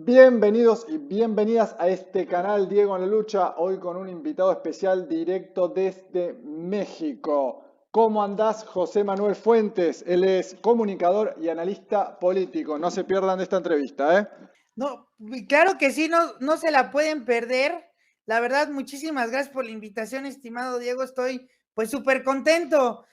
Bienvenidos y bienvenidas a este canal Diego en la Lucha, hoy con un invitado especial directo desde México. ¿Cómo andás, José Manuel Fuentes? Él es comunicador y analista político. No se pierdan de esta entrevista, ¿eh? No, claro que sí, no se la pueden perder. La verdad, muchísimas gracias por la invitación, estimado Diego. Estoy pues súper contento.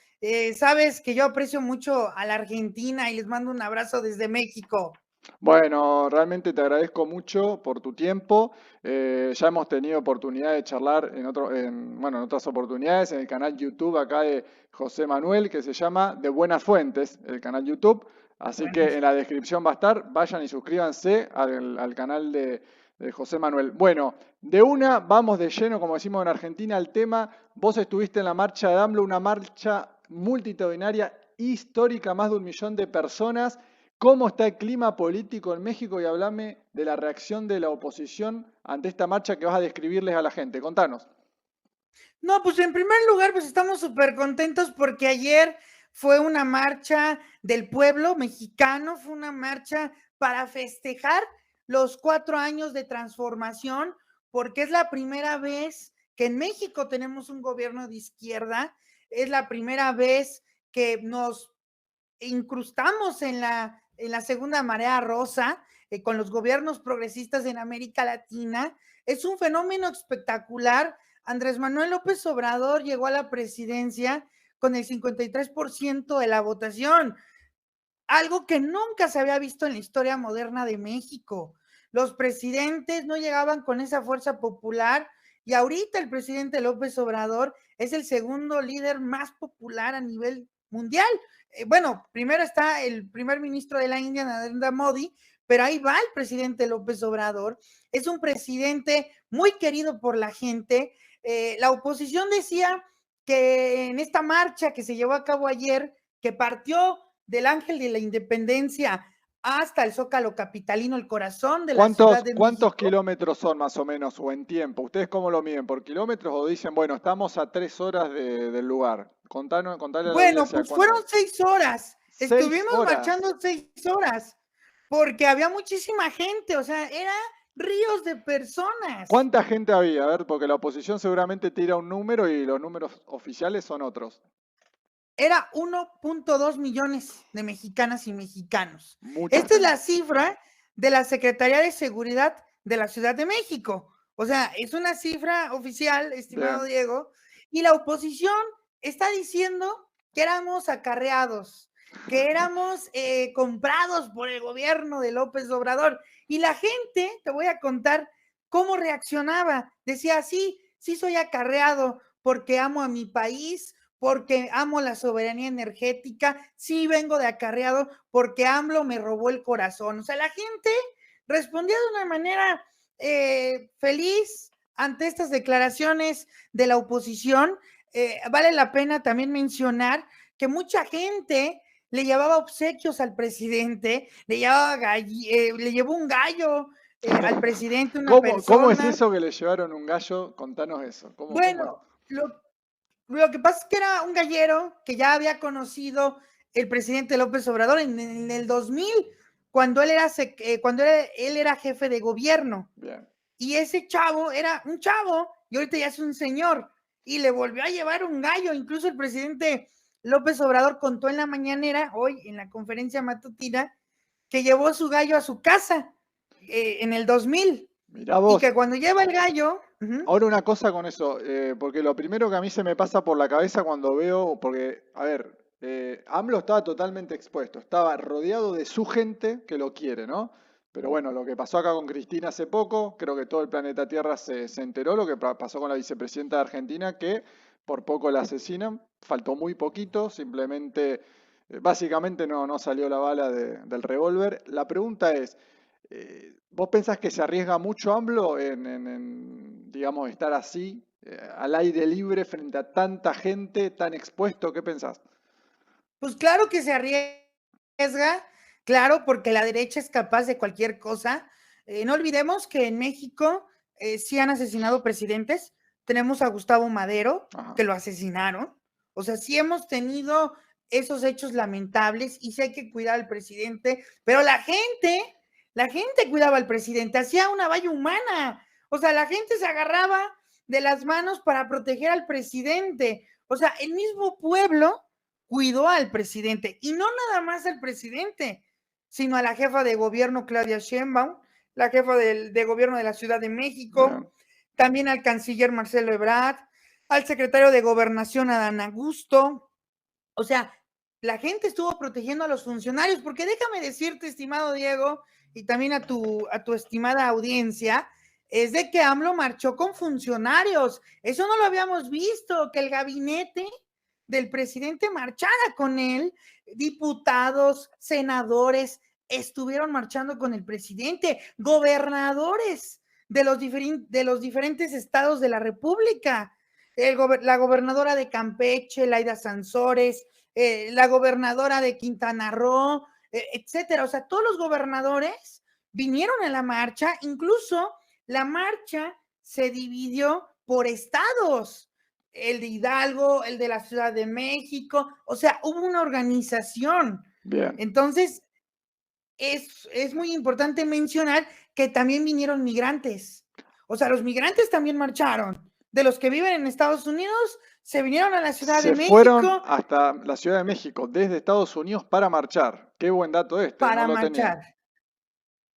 Sabes que yo aprecio mucho a la Argentina y les mando un abrazo desde México. Bueno, realmente te agradezco mucho por tu tiempo. Ya hemos tenido oportunidad de charlar en otras oportunidades en el canal YouTube acá de José Manuel, que se llama De Buenas Fuentes, el canal YouTube. Así Bueno, que en la descripción va a estar, vayan y suscríbanse al canal de José Manuel. Bueno, de una, vamos de lleno, como decimos en Argentina, al tema. Vos estuviste en la marcha de AMLO, una marcha multitudinaria histórica, más de 1 millón de personas. ¿Cómo está el clima político en México? Y háblame de la reacción de la oposición ante esta marcha que vas a describirles a la gente. Contanos. no, pues en primer lugar, pues estamos súper contentos porque ayer fue una marcha del pueblo mexicano, fue una marcha para festejar los 4 años de transformación, porque es la primera vez que en México tenemos un gobierno de izquierda, es la primera vez que nos incrustamos en la segunda marea rosa, con los gobiernos progresistas en América Latina. Es un fenómeno espectacular. Andrés Manuel López Obrador llegó a la presidencia con el 53% de la votación, algo que nunca se había visto en la historia moderna de México. Los presidentes no llegaban con esa fuerza popular y ahorita el presidente López Obrador es el segundo líder más popular a nivel mundial. Bueno, primero está el primer ministro de la India, Narendra Modi, pero ahí va el presidente López Obrador. Es un presidente muy querido por la gente. La oposición decía que en esta marcha que se llevó a cabo ayer, que partió del Ángel de la Independencia hasta el Zócalo Capitalino, el corazón de la Ciudad de ¿Cuántos México. kilómetros son más o menos o en tiempo? ¿Ustedes cómo lo miden? ¿Por kilómetros o dicen, bueno, estamos a 3 horas del lugar? Contale a la Bueno, audiencia pues fueron cuánto. 6 horas, Seis estuvimos horas. marchando 6 horas, porque había muchísima gente, o sea, era ríos de personas. ¿Cuánta gente había? A ver, porque la oposición seguramente tira un número y los números oficiales son otros. Era 1.2 millones de mexicanas y mexicanos. Mucha Esta es la gente. cifra de la Secretaría de Seguridad de la Ciudad de México. O sea, es una cifra oficial, estimado Bien. Diego, y la oposición está diciendo que éramos acarreados, que éramos comprados por el gobierno de López Obrador. Y la gente, te voy a contar cómo reaccionaba. Decía, sí, sí soy acarreado porque amo a mi país, porque amo la soberanía energética, sí vengo de acarreado porque AMLO me robó el corazón. O sea, la gente respondía de una manera feliz ante estas declaraciones de la oposición. Vale la pena también mencionar que mucha gente le llevaba obsequios al presidente, le llevó un gallo al presidente, una ¿Cómo es persona. eso que le llevaron un gallo? Contanos eso. ¿Cómo es? Bueno, lo que pasa es que era un gallero que ya había conocido el presidente López Obrador en el 2000, él era jefe de gobierno. Bien. Y ese chavo era un chavo y ahorita ya es un señor. Y le volvió a llevar un gallo. Incluso el presidente López Obrador contó en la mañanera, hoy en la conferencia matutina, que llevó su gallo a su casa en el 2000. Mirá Y vos. que cuando lleva el gallo, Ahora una cosa con eso, porque lo primero que a mí se me pasa por la cabeza cuando veo, porque, a ver, AMLO estaba totalmente expuesto, estaba rodeado de su gente que lo quiere, ¿no? Pero bueno, lo que pasó acá con Cristina hace poco, creo que todo el planeta Tierra se enteró, lo que pasó con la vicepresidenta de Argentina, que por poco la asesinan, faltó muy poquito, simplemente, básicamente no salió la bala del revólver. La pregunta es, ¿vos pensás que se arriesga mucho AMLO digamos, estar así, al aire libre frente a tanta gente, tan expuesto? ¿Qué pensás? pues claro que se arriesga, claro, porque la derecha es capaz de cualquier cosa. No olvidemos que en México sí han asesinado presidentes. Tenemos a Gustavo Madero, Ajá. que lo asesinaron. O sea, sí hemos tenido esos hechos lamentables y sí hay que cuidar al presidente, pero La gente cuidaba al presidente, hacía una valla humana. O sea, la gente se agarraba de las manos para proteger al presidente. O sea, el mismo pueblo cuidó al presidente y no nada más al presidente, sino a la jefa de gobierno Claudia Sheinbaum, la jefa de gobierno de la Ciudad de Bien. México, también al canciller Marcelo Ebrard, al secretario de Gobernación Adán Augusto. O sea, la gente estuvo protegiendo a los funcionarios, porque déjame decirte, estimado Diego, y también a tu estimada audiencia, es de que AMLO marchó con funcionarios. Eso no lo habíamos visto, que el gabinete del presidente marchara con él. Diputados, senadores estuvieron marchando con el presidente, gobernadores de los diferentes estados de la República. La gobernadora de Campeche, Laida Sansores, la gobernadora de Quintana Roo, etcétera. O sea, todos los gobernadores vinieron a la marcha, incluso la marcha se dividió por estados, el de Hidalgo, el de la Ciudad de México, o sea, hubo una organización. Bien. Entonces, es muy importante mencionar que también vinieron migrantes. O sea, los migrantes también marcharon. De los que viven en Estados Unidos, se vinieron a la Ciudad de Se fueron México hasta la Ciudad de México desde Estados Unidos para marchar. Qué buen dato este, no para lo tenía. marchar.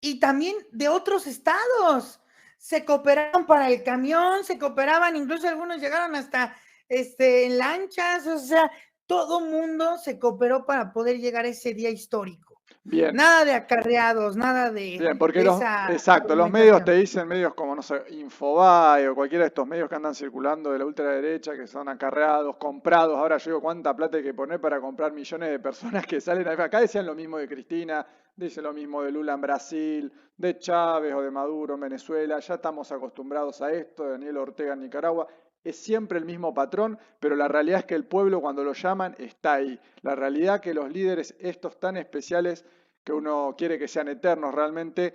Y también de otros estados. Se cooperaron para el camión, se cooperaban, incluso algunos llegaron hasta en lanchas, o sea, todo mundo se cooperó para poder llegar a ese día histórico. Bien. Nada de acarreados, nada Bien, porque de esa exacto, los medios te argumentación. dicen, medios como, no sé, Infobae o cualquiera de estos medios que andan circulando de la ultraderecha, que son acarreados, comprados. Ahora yo digo, ¿cuánta plata hay que poner para comprar millones de personas que salen acá? Decían lo mismo de Cristina, dicen lo mismo de Lula en Brasil, de Chávez o de Maduro en Venezuela. Ya estamos acostumbrados a esto, de Daniel Ortega en Nicaragua. Es siempre el mismo patrón, pero la realidad es que el pueblo cuando lo llaman está ahí. La realidad que los líderes estos tan especiales que uno quiere que sean eternos realmente,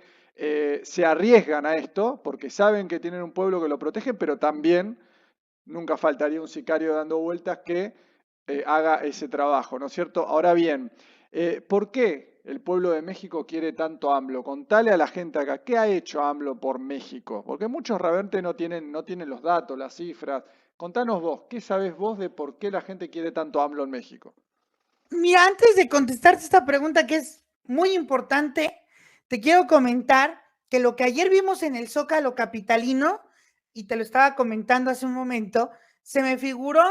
se arriesgan a esto porque saben que tienen un pueblo que lo protege, pero también nunca faltaría un sicario dando vueltas que haga ese trabajo, ¿no es cierto? Ahora bien, ¿por qué el pueblo de México quiere tanto a AMLO? Contale a la gente acá, ¿qué ha hecho AMLO por México? Porque muchos realmente no tienen los datos, las cifras. Contanos vos, ¿qué sabés vos de por qué la gente quiere tanto a AMLO en México? Mira, antes de contestarte esta pregunta que es muy importante, te quiero comentar que lo que ayer vimos en el Zócalo capitalino, y te lo estaba comentando hace un momento, se me figuró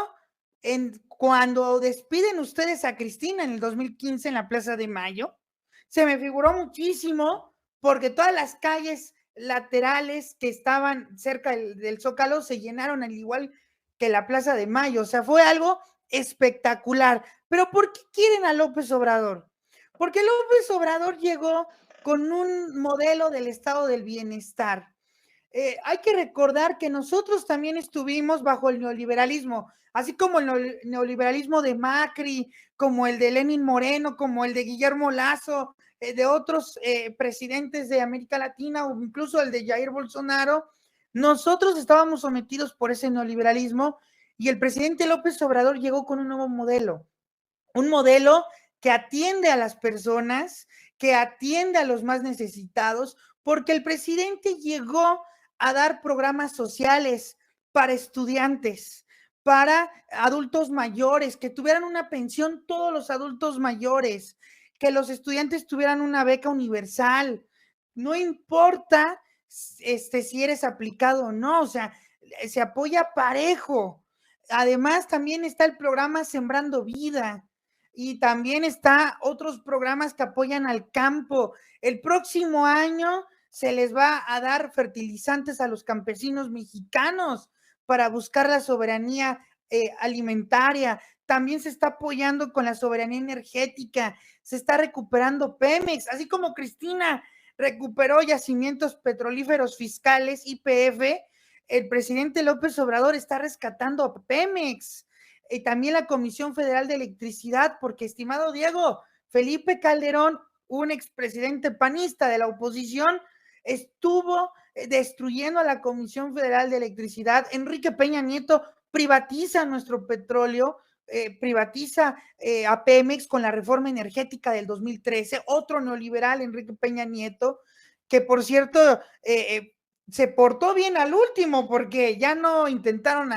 en cuando despiden ustedes a Cristina en el 2015 en la Plaza de Mayo, se me figuró muchísimo porque todas las calles laterales que estaban cerca del Zócalo se llenaron al igual que la Plaza de Mayo, o sea, fue algo espectacular. Pero ¿por qué quieren a López Obrador? Porque López Obrador llegó con un modelo del estado del bienestar. Hay que recordar que nosotros también estuvimos bajo el neoliberalismo, así como el neoliberalismo de Macri, como el de Lenin Moreno, como el de Guillermo Lazo, de otros presidentes de América Latina o incluso el de Jair Bolsonaro. Nosotros estábamos sometidos por ese neoliberalismo y el presidente López Obrador llegó con un modelo que atiende a las personas, que atiende a los más necesitados, porque el presidente llegó a dar programas sociales para estudiantes, para adultos mayores, que tuvieran una pensión todos los adultos mayores, que los estudiantes tuvieran una beca universal. No importa si eres aplicado o no, o sea, se apoya parejo. Además, también está el programa Sembrando Vida y también está otros programas que apoyan al campo. El próximo año se les va a dar fertilizantes a los campesinos mexicanos para buscar la soberanía alimentaria. También se está apoyando con la soberanía energética, se está recuperando Pemex, así como Cristina recuperó yacimientos petrolíferos fiscales, YPF, el presidente López Obrador está rescatando a Pemex y también la Comisión Federal de Electricidad, porque, estimado Diego, Felipe Calderón, un expresidente panista de la oposición, estuvo destruyendo a la Comisión Federal de Electricidad. Enrique Peña Nieto privatiza nuestro petróleo, privatiza a Pemex con la reforma energética del 2013, otro neoliberal, Enrique Peña Nieto. que por cierto se portó bien al último, porque ya no intentaron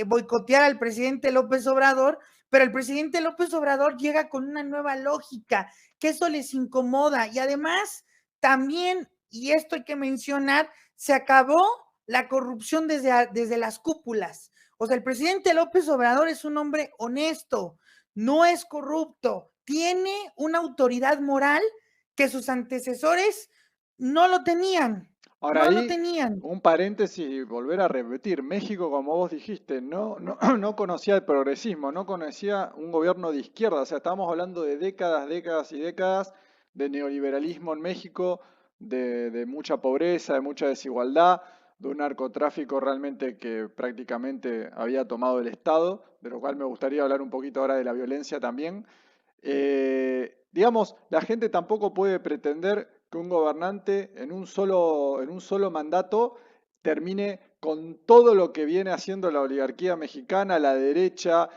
boicotear al presidente López Obrador, pero el presidente López Obrador llega con una nueva lógica, que eso les incomoda, y además también, y esto hay que mencionar, se acabó la corrupción desde las cúpulas. O sea, el presidente López Obrador es un hombre honesto, no es corrupto, tiene una autoridad moral que sus antecesores no lo tenían, Ahora no lo ahí, tenían. un paréntesis y volver a repetir, México, como vos dijiste, no conocía el progresismo, no conocía un gobierno de izquierda, o sea, estamos hablando de décadas, décadas y décadas de neoliberalismo en México, de mucha pobreza, de mucha desigualdad, de un narcotráfico realmente que prácticamente había tomado el Estado, de lo cual me gustaría hablar un poquito ahora de la violencia también. Digamos, la gente tampoco puede pretender que un gobernante en un solo mandato termine con todo lo que viene haciendo la oligarquía mexicana, la derecha,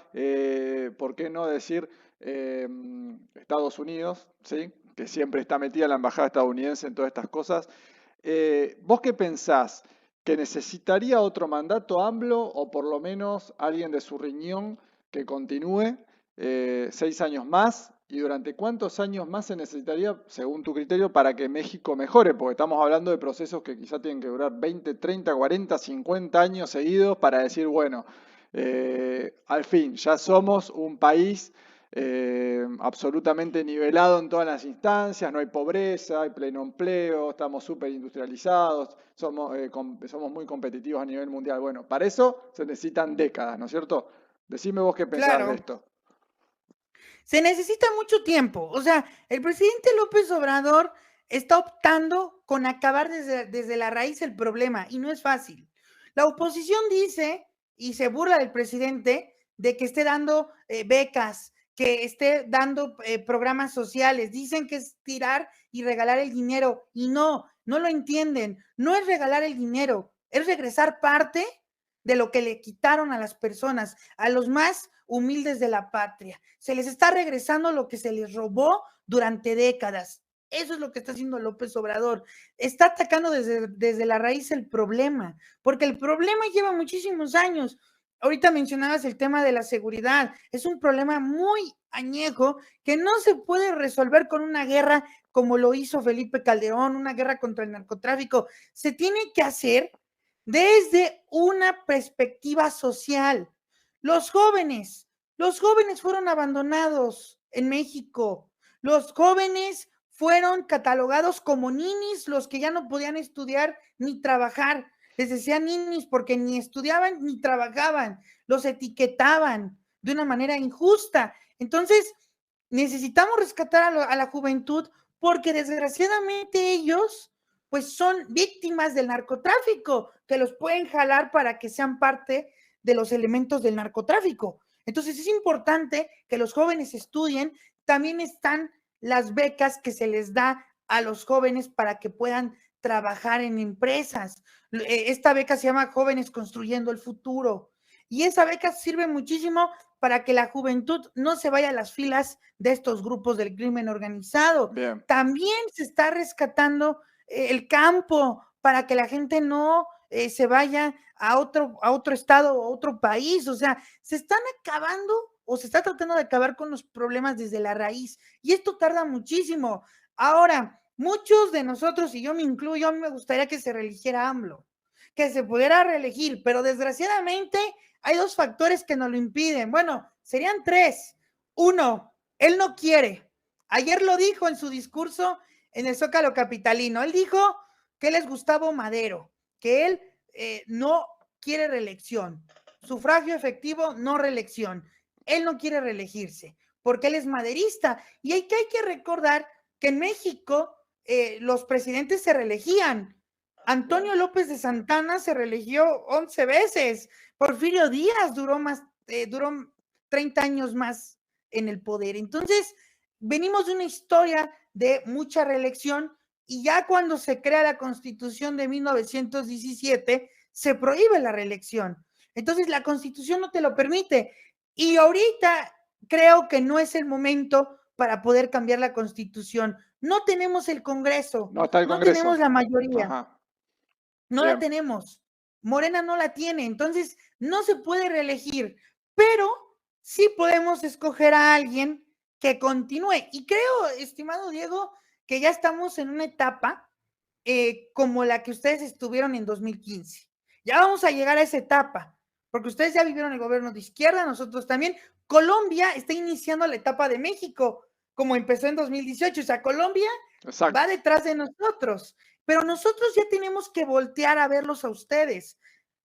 ¿por qué no decir eh, Estados Unidos, ¿sí? Que siempre está metida la embajada estadounidense en todas estas cosas? ¿Vos qué pensás? ¿Que necesitaría otro mandato AMLO o por lo menos alguien de su riñón que continúe 6 años más? ¿Y durante cuántos años más se necesitaría, según tu criterio, para que México mejore? Porque estamos hablando de procesos que quizá tienen que durar 20, 30, 40, 50 años seguidos para decir, bueno, al fin, ya somos un país absolutamente nivelado en todas las instancias, no hay pobreza, hay pleno empleo, estamos súper industrializados, somos muy competitivos a nivel mundial. Bueno, para eso se necesitan décadas, ¿no es cierto? Decime vos qué pensás de Claro, esto. se necesita mucho tiempo. O sea, el presidente López Obrador está optando con acabar desde la raíz el problema y no es fácil. La oposición dice y se burla del presidente de que esté dando becas, que esté dando programas sociales. Dicen que es tirar y regalar el dinero y no lo entienden. No es regalar el dinero, es regresar parte de lo que le quitaron a las personas, a los más humildes de la patria. Se les está regresando lo que se les robó durante décadas. Eso es lo que está haciendo López Obrador. Está atacando desde la raíz el problema, porque el problema lleva muchísimos años. Ahorita mencionabas el tema de la seguridad. Es un problema muy añejo que no se puede resolver con una guerra como lo hizo Felipe Calderón, una guerra contra el narcotráfico. Se tiene que hacer desde una perspectiva social. Los jóvenes, los jóvenes fueron abandonados en México. Los jóvenes fueron catalogados como ninis, los que ya no podían estudiar ni trabajar. Les decían ninis porque ni estudiaban ni trabajaban. Los etiquetaban de una manera injusta. Entonces, necesitamos rescatar a la juventud porque desgraciadamente ellos pues son víctimas del narcotráfico, que los pueden jalar para que sean parte de los elementos del narcotráfico. Entonces es importante que los jóvenes estudien. También están las becas que se les da a los jóvenes para que puedan trabajar en empresas. Esta beca se llama Jóvenes Construyendo el Futuro. Y esa beca sirve muchísimo para que la juventud no se vaya a las filas de estos grupos del crimen organizado. Bien. También se está rescatando el campo para que la gente no se vaya a otro estado o a otro país. O sea, se están acabando o se está tratando de acabar con los problemas desde la raíz. Y esto tarda muchísimo. Ahora, muchos de nosotros, y yo me incluyo, a mí me gustaría que se reeligiera AMLO, que se pudiera reelegir, pero desgraciadamente hay dos factores que nos lo impiden. Bueno, serían tres. Uno, él no quiere. Ayer lo dijo en su discurso en el Zócalo Capitalino. Él dijo que él es Gustavo Madero, que él no quiere reelección. Sufragio efectivo, no reelección. Él no quiere reelegirse porque él es maderista. Y hay que recordar que en México los presidentes se reelegían. Antonio López de Santana se reeligió 11 veces. Porfirio Díaz duró 30 años más en el poder. Entonces, venimos de una historia de mucha reelección y ya cuando se crea la Constitución de 1917, se prohíbe la reelección. Entonces, la Constitución no te lo permite. Y ahorita creo que no es el momento para poder cambiar la Constitución. no tenemos el Congreso, No está el no tenemos Congreso. la mayoría, Ajá, no la bien. tenemos. Morena no la tiene, entonces no se puede reelegir, pero sí podemos escoger a alguien que continúe. Y creo, estimado Diego, que ya estamos en una etapa como la que ustedes estuvieron en 2015. Ya vamos a llegar a esa etapa, porque ustedes ya vivieron el gobierno de izquierda, nosotros también. Colombia está iniciando la etapa de México, como empezó en 2018. O sea, Colombia va Exacto. detrás de nosotros, pero nosotros ya tenemos que voltear a verlos a ustedes.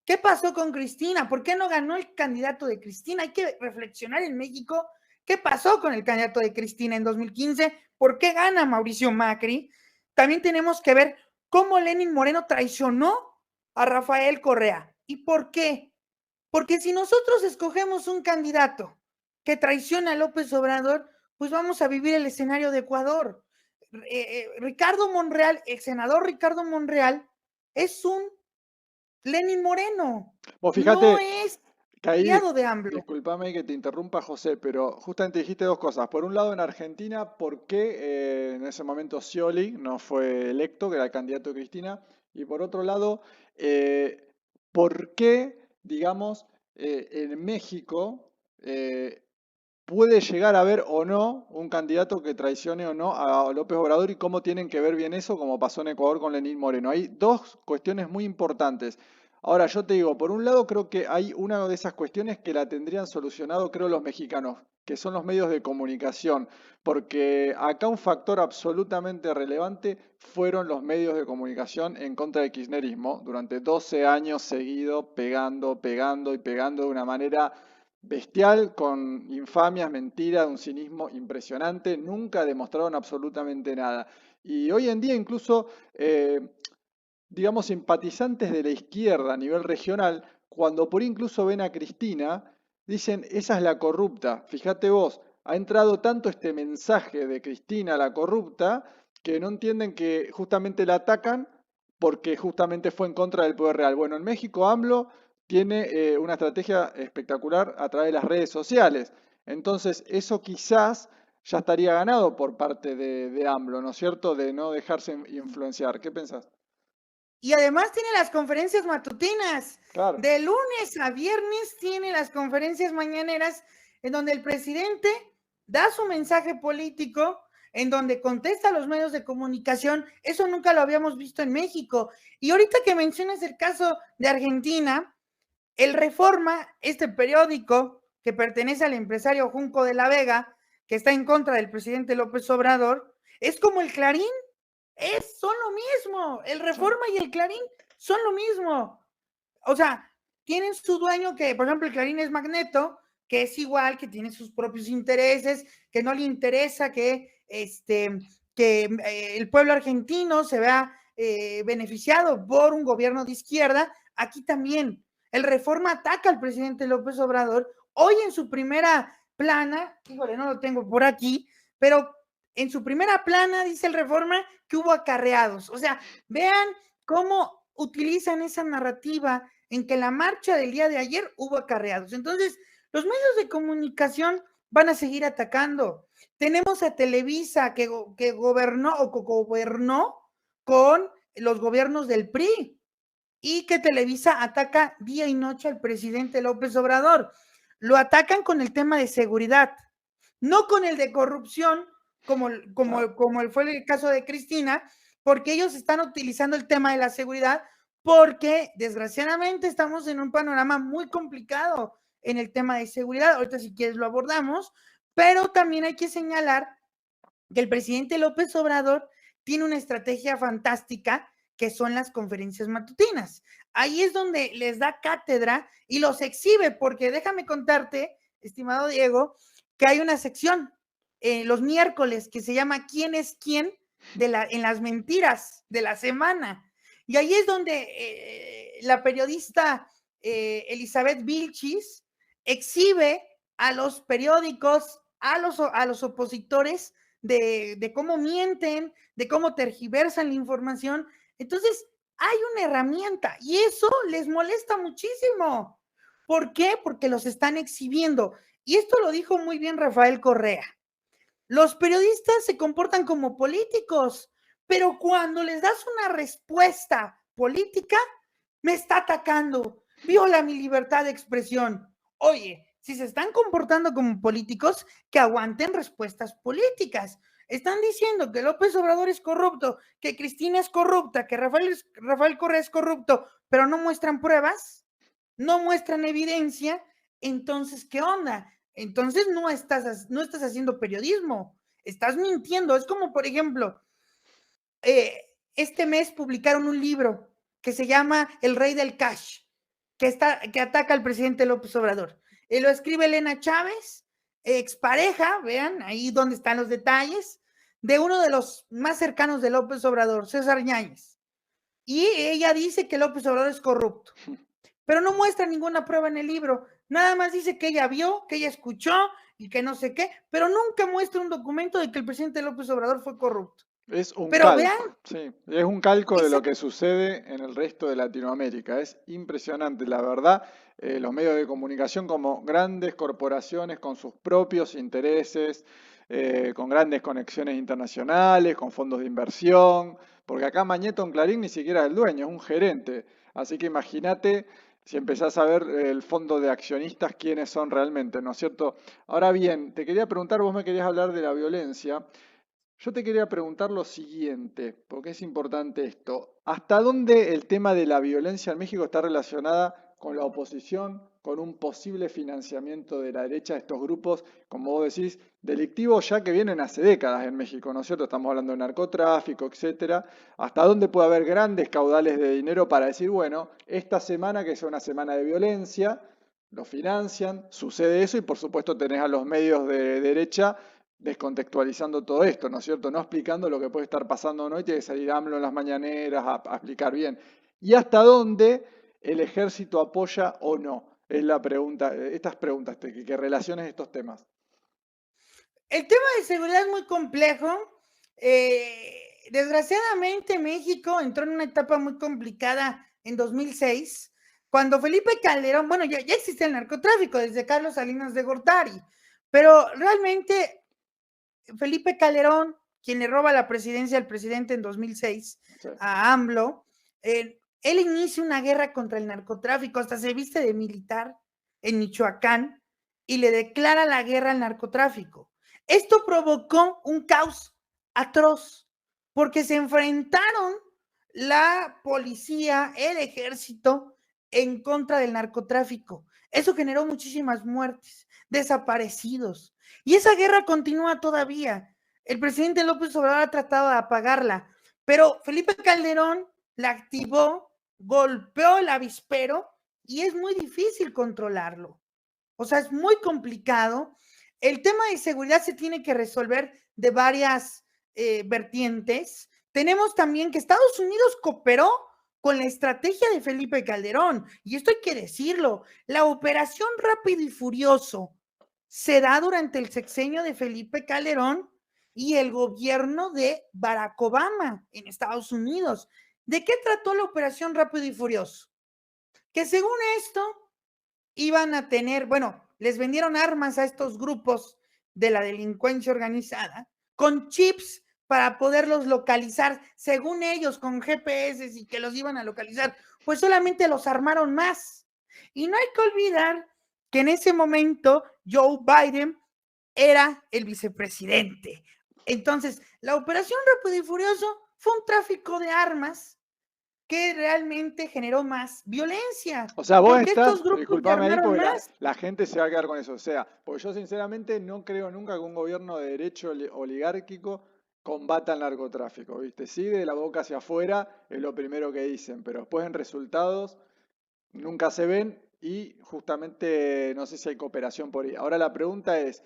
¿Qué pasó con Cristina? ¿Por qué no ganó el candidato de Cristina? Hay que reflexionar en México. ¿Qué pasó con el candidato de Cristina en 2015? ¿Por qué gana Mauricio Macri? También tenemos que ver cómo Lenin Moreno traicionó a Rafael Correa. ¿Y por qué? Porque si nosotros escogemos un candidato que traiciona a López Obrador, pues vamos a vivir el escenario de Ecuador. Ricardo Monreal, el senador Ricardo Monreal, es un Lenin Moreno, Vos no fíjate es que ahí, aliado de AMLO. discúlpame que te interrumpa, José, pero justamente dijiste dos cosas. Por un lado, en Argentina, ¿por qué en ese momento Scioli no fue electo, que era el candidato de Cristina? Y por otro lado, eh, ¿por qué, digamos, en México puede llegar a haber o no un candidato que traicione o no a López Obrador y cómo tienen que ver bien eso, como pasó en Ecuador con Lenín Moreno? Hay dos cuestiones muy importantes. Ahora, yo te digo, por un lado creo que hay una de esas cuestiones que la tendrían solucionado, creo, los mexicanos, que son los medios de comunicación, porque acá un factor absolutamente relevante fueron los medios de comunicación en contra del kirchnerismo, durante 12 años seguidos, pegando, pegando y pegando de una manera bestial, con infamias, mentiras, un cinismo impresionante, nunca demostraron absolutamente nada. Y hoy en día incluso, digamos, simpatizantes de la izquierda a nivel regional, cuando por incluso ven a Cristina, dicen, esa es la corrupta. Fíjate vos, ha entrado tanto este mensaje de Cristina la corrupta, que no entienden que justamente la atacan porque justamente fue en contra del poder real. Bueno, en México AMLO tiene una estrategia espectacular a través de las redes sociales. Entonces, eso quizás ya estaría ganado por parte de AMLO, ¿no es cierto? De no dejarse influenciar. ¿Qué pensás? Y además tiene las conferencias matutinas. Claro. De lunes a viernes tiene las conferencias mañaneras en donde el presidente da su mensaje político, en donde contesta a los medios de comunicación. Eso nunca lo habíamos visto en México. Y ahorita que mencionas el caso de Argentina, el Reforma, este periódico que pertenece al empresario Junco de la Vega, que está en contra del presidente López Obrador, es como el Clarín, son lo mismo. El Sí. Reforma y el Clarín son lo mismo. O sea, tienen su dueño que, por ejemplo, el Clarín es Magneto, que es igual, que tiene sus propios intereses, que no le interesa que el pueblo argentino se vea beneficiado por un gobierno de izquierda. Aquí también el Reforma ataca al presidente López Obrador. Hoy en su primera plana, híjole, no lo tengo por aquí, pero en su primera plana dice el Reforma que hubo acarreados. O sea, vean cómo utilizan esa narrativa en que la marcha del día de ayer hubo acarreados. Entonces, los medios de comunicación van a seguir atacando. Tenemos a Televisa que gobernó o gobernó con los gobiernos del PRI y que Televisa ataca día y noche al presidente López Obrador. Lo atacan con el tema de seguridad, no con el de corrupción, Claro. como fue el caso de Cristina, porque ellos están utilizando el tema de la seguridad, porque desgraciadamente estamos en un panorama muy complicado en el tema de seguridad. Ahorita si quieres lo abordamos, pero también hay que señalar que el presidente López Obrador tiene una estrategia fantástica que son las conferencias matutinas. Ahí es donde les da cátedra y los exhibe, porque déjame contarte, estimado Diego, que hay una sección los miércoles que se llama ¿Quién es quién? En las mentiras de la semana. Y ahí es donde la periodista Elizabeth Vilchis exhibe a los periódicos, a los opositores de cómo mienten, de cómo tergiversan la información. Entonces, hay una herramienta y eso les molesta muchísimo. ¿Por qué? Porque los están exhibiendo. Y esto lo dijo muy bien Rafael Correa. Los periodistas se comportan como políticos, pero cuando les das una respuesta política, me está atacando, viola mi libertad de expresión. Oye, si se están comportando como políticos, que aguanten respuestas políticas. Están diciendo que López Obrador es corrupto, que Cristina es corrupta, que Rafael Correa es corrupto, pero no muestran pruebas, no muestran evidencia. Entonces, ¿qué onda? Entonces no estás haciendo periodismo, estás mintiendo. Es como, por ejemplo, este mes publicaron un libro que se llama El Rey del Cash, que ataca al presidente López Obrador. Lo escribe Elena Chávez, expareja, vean ahí donde están los detalles, de uno de los más cercanos de López Obrador, César Yáñez. Y ella dice que López Obrador es corrupto, pero no muestra ninguna prueba en el libro. Nada más dice que ella vio, que ella escuchó y que no sé qué, pero nunca muestra un documento de que el presidente López Obrador fue corrupto. Es un Pero vean, calco, sí, es un calco de esa lo que sucede en el resto de Latinoamérica. Es impresionante, la verdad. Los medios de comunicación como grandes corporaciones con sus propios intereses, con grandes conexiones internacionales, con fondos de inversión, porque acá Mañeto en Clarín ni siquiera es el dueño, es un gerente. Así que imagínate si empezás a ver el fondo de accionistas, quiénes son realmente, ¿no es cierto? Ahora bien, te quería preguntar, vos me querías hablar de la violencia. Yo te quería preguntar lo siguiente, porque es importante esto. ¿Hasta dónde el tema de la violencia en México está relacionada con la oposición, con un posible financiamiento de la derecha de estos grupos, como vos decís, delictivos ya que vienen hace décadas en México, ¿no es cierto? Estamos hablando de narcotráfico, etcétera. ¿Hasta dónde puede haber grandes caudales de dinero para decir, bueno, esta semana que es una semana de violencia, lo financian, sucede eso y por supuesto tenés a los medios de derecha descontextualizando todo esto, ¿no es cierto? No explicando lo que puede estar pasando o no y tiene que salir AMLO en las mañaneras a explicar bien. ¿Y hasta dónde el ejército apoya o no? Es la pregunta, estas preguntas, que relaciones estos temas. el tema de seguridad es muy complejo. Desgraciadamente México entró en una etapa muy complicada en 2006, cuando Felipe Calderón, bueno, ya existe el narcotráfico desde Carlos Salinas de Gortari, pero realmente Felipe Calderón, quien le roba la presidencia al presidente en 2006, Sí. a AMLO, él inicia una guerra contra el narcotráfico, hasta se viste de militar en Michoacán y le declara la guerra al narcotráfico. Esto provocó un caos atroz, porque se enfrentaron la policía, el ejército, en contra del narcotráfico. Eso generó muchísimas muertes, desaparecidos, y esa guerra continúa todavía. El presidente López Obrador ha tratado de apagarla, pero Felipe Calderón la activó, golpeó el avispero y es muy difícil controlarlo. O sea, es muy complicado. El tema de seguridad se tiene que resolver de varias vertientes. Tenemos también que Estados Unidos cooperó con la estrategia de Felipe Calderón, y esto hay que decirlo, la operación Rápido y Furioso se da durante el sexenio de Felipe Calderón y el gobierno de Barack Obama en Estados Unidos. ¿De qué trató la operación Rápido y Furioso? Que según esto iban a tener, bueno, les vendieron armas a estos grupos de la delincuencia organizada con chips para poderlos localizar, según ellos, con GPS y que los iban a localizar, pues solamente los armaron más. Y no hay que olvidar que en ese momento Joe Biden era el vicepresidente. Entonces, la operación Rápido y Furioso fue un tráfico de armas que realmente generó más violencia, O sea, vos porque estás, estos grupos se disculpame ahí, armaron porque más. la gente se va a quedar con eso. O sea, porque yo sinceramente no creo nunca que un gobierno de derecho oligárquico combata el narcotráfico, ¿viste? Sí, de la boca hacia afuera es lo primero que dicen, pero después en resultados nunca se ven y justamente no sé si hay cooperación por ahí. Ahora la pregunta es,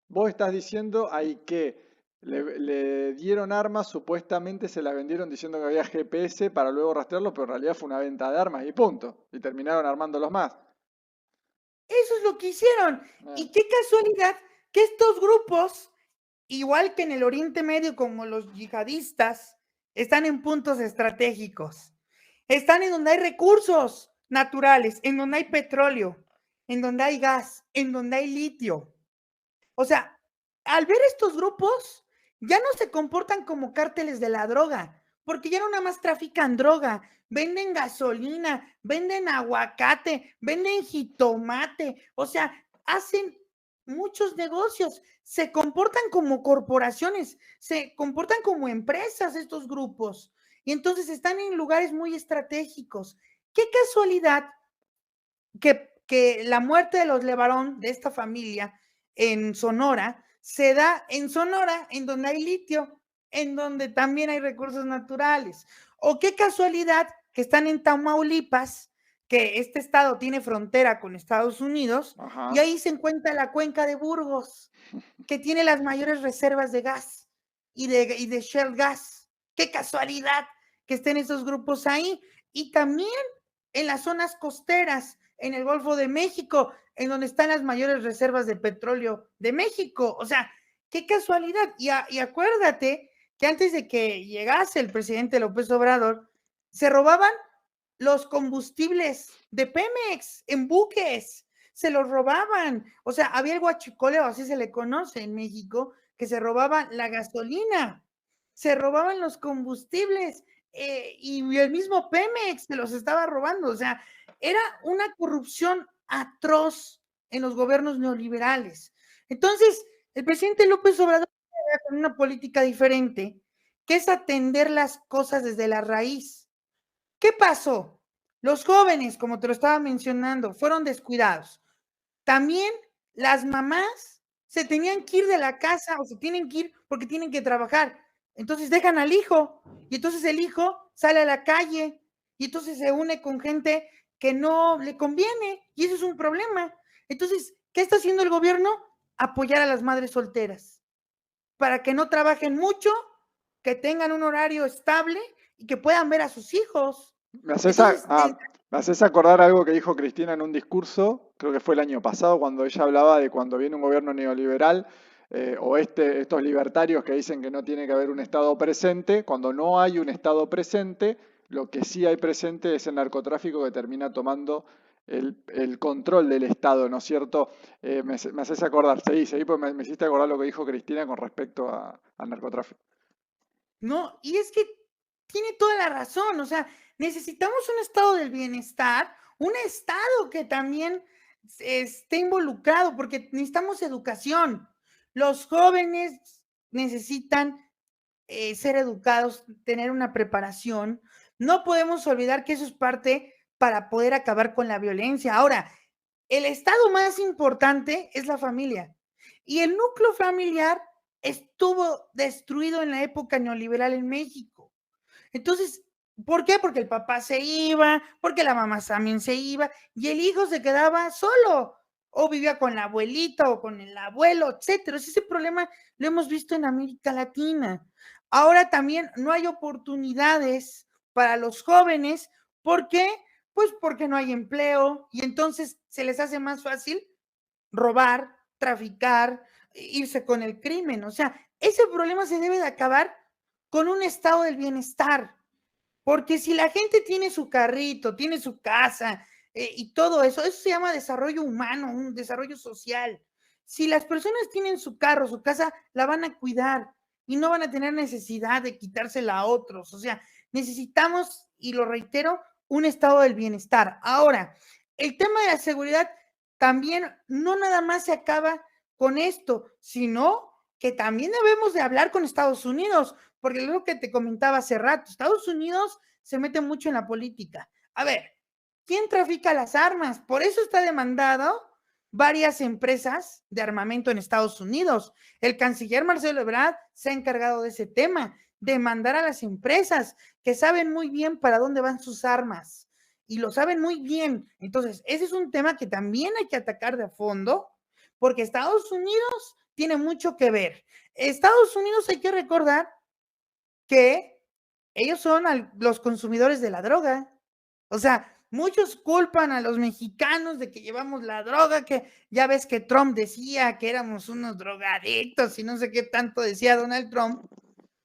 vos estás diciendo ahí que le dieron armas, supuestamente se las vendieron diciendo que había GPS para luego rastrearlo, pero en realidad fue una venta de armas y punto. Y terminaron armándolos más. Eso es lo que hicieron. Ah, Y qué casualidad que estos grupos, igual que en el Oriente Medio, como los yihadistas, están en puntos estratégicos. Están en donde hay recursos naturales, en donde hay petróleo, en donde hay gas, en donde hay litio. O sea, al ver estos grupos, ya no se comportan como cárteles de la droga, porque ya no nada más trafican droga, venden gasolina, venden aguacate, venden jitomate, o sea, hacen muchos negocios, se comportan como corporaciones, se comportan como empresas estos grupos, y entonces están en lugares muy estratégicos. Qué casualidad que la muerte de los Levarón, de esta familia, en Sonora, se da en Sonora, en donde hay litio, en donde también hay recursos naturales. O qué casualidad que están en Tamaulipas, que este estado tiene frontera con Estados Unidos, y Ajá. ahí se encuentra la cuenca de Burgos, que tiene las mayores reservas de gas y de shale gas. Qué casualidad que estén esos grupos ahí. Y también en las zonas costeras, en el Golfo de México, en donde están las mayores reservas de petróleo de México. O sea, qué casualidad. Y acuérdate que antes de que llegase el presidente López Obrador, se robaban los combustibles de Pemex en buques, se los robaban. O sea, había el guachicoleo, así se le conoce en México, que se robaban la gasolina, se robaban los combustibles y el mismo Pemex se los estaba robando. O sea, era una corrupción atroz en los gobiernos neoliberales. Entonces, el presidente López Obrador con una política diferente, que es atender las cosas desde la raíz. ¿Qué pasó? Los jóvenes, como te lo estaba mencionando, fueron descuidados. También las mamás se tenían que ir de la casa o se tienen que ir porque tienen que trabajar. Entonces dejan al hijo y entonces el hijo sale a la calle y entonces se une con gente que no le conviene y eso es un problema. Entonces, ¿qué está haciendo el gobierno? Apoyar a las madres solteras para que no trabajen mucho, que tengan un horario estable y que puedan ver a sus hijos. Me haces, Entonces, me haces acordar algo que dijo Cristina en un discurso, creo que fue el año pasado, cuando ella hablaba de cuando viene un gobierno neoliberal o estos libertarios que dicen que no tiene que haber un Estado presente. Cuando no hay un Estado presente, lo que sí hay presente es el narcotráfico que termina tomando el control del Estado, ¿no es cierto? Me haces acordar, seguí, pues me hiciste acordar lo que dijo Cristina con respecto al narcotráfico. no, y es que tiene toda la razón, o sea, necesitamos un estado del bienestar, un estado que también esté involucrado, porque necesitamos educación. Los jóvenes necesitan ser educados, tener una preparación. No podemos olvidar que eso es parte para poder acabar con la violencia. Ahora, el estado más importante es la familia. Y el núcleo familiar estuvo destruido en la época neoliberal en México. Entonces, ¿por qué? Porque el papá se iba, porque la mamá también se iba y el hijo se quedaba solo o vivía con la abuelita o con el abuelo, etcétera. Ese problema lo hemos visto en América Latina. Ahora también no hay oportunidades para los jóvenes. ¿Por qué? Pues porque no hay empleo y entonces se les hace más fácil robar, traficar, irse con el crimen. O sea, ese problema se debe de acabar con un estado del bienestar. Porque si la gente tiene su carrito, tiene su casa y todo eso, eso se llama desarrollo humano, un desarrollo social. Si las personas tienen su carro, su casa, la van a cuidar y no van a tener necesidad de quitársela a otros. O sea, necesitamos, y lo reitero, un estado del bienestar. Ahora, el tema de la seguridad también no nada más se acaba con esto, sino que también debemos de hablar con Estados Unidos, porque lo que te comentaba hace rato, Estados Unidos se mete mucho en la política. A ver, ¿quién trafica las armas? Por eso está demandado varias empresas de armamento en Estados Unidos. El canciller Marcelo Ebrard se ha encargado de ese tema, de mandar a las empresas que saben muy bien para dónde van sus armas y lo saben muy bien. Entonces, ese es un tema que también hay que atacar de fondo, porque Estados Unidos tiene mucho que ver. Estados Unidos hay que recordar que ellos son los consumidores de la droga. O sea, muchos culpan a los mexicanos de que llevamos la droga, que ya ves que Trump decía que éramos unos drogadictos y no sé qué tanto decía Donald Trump,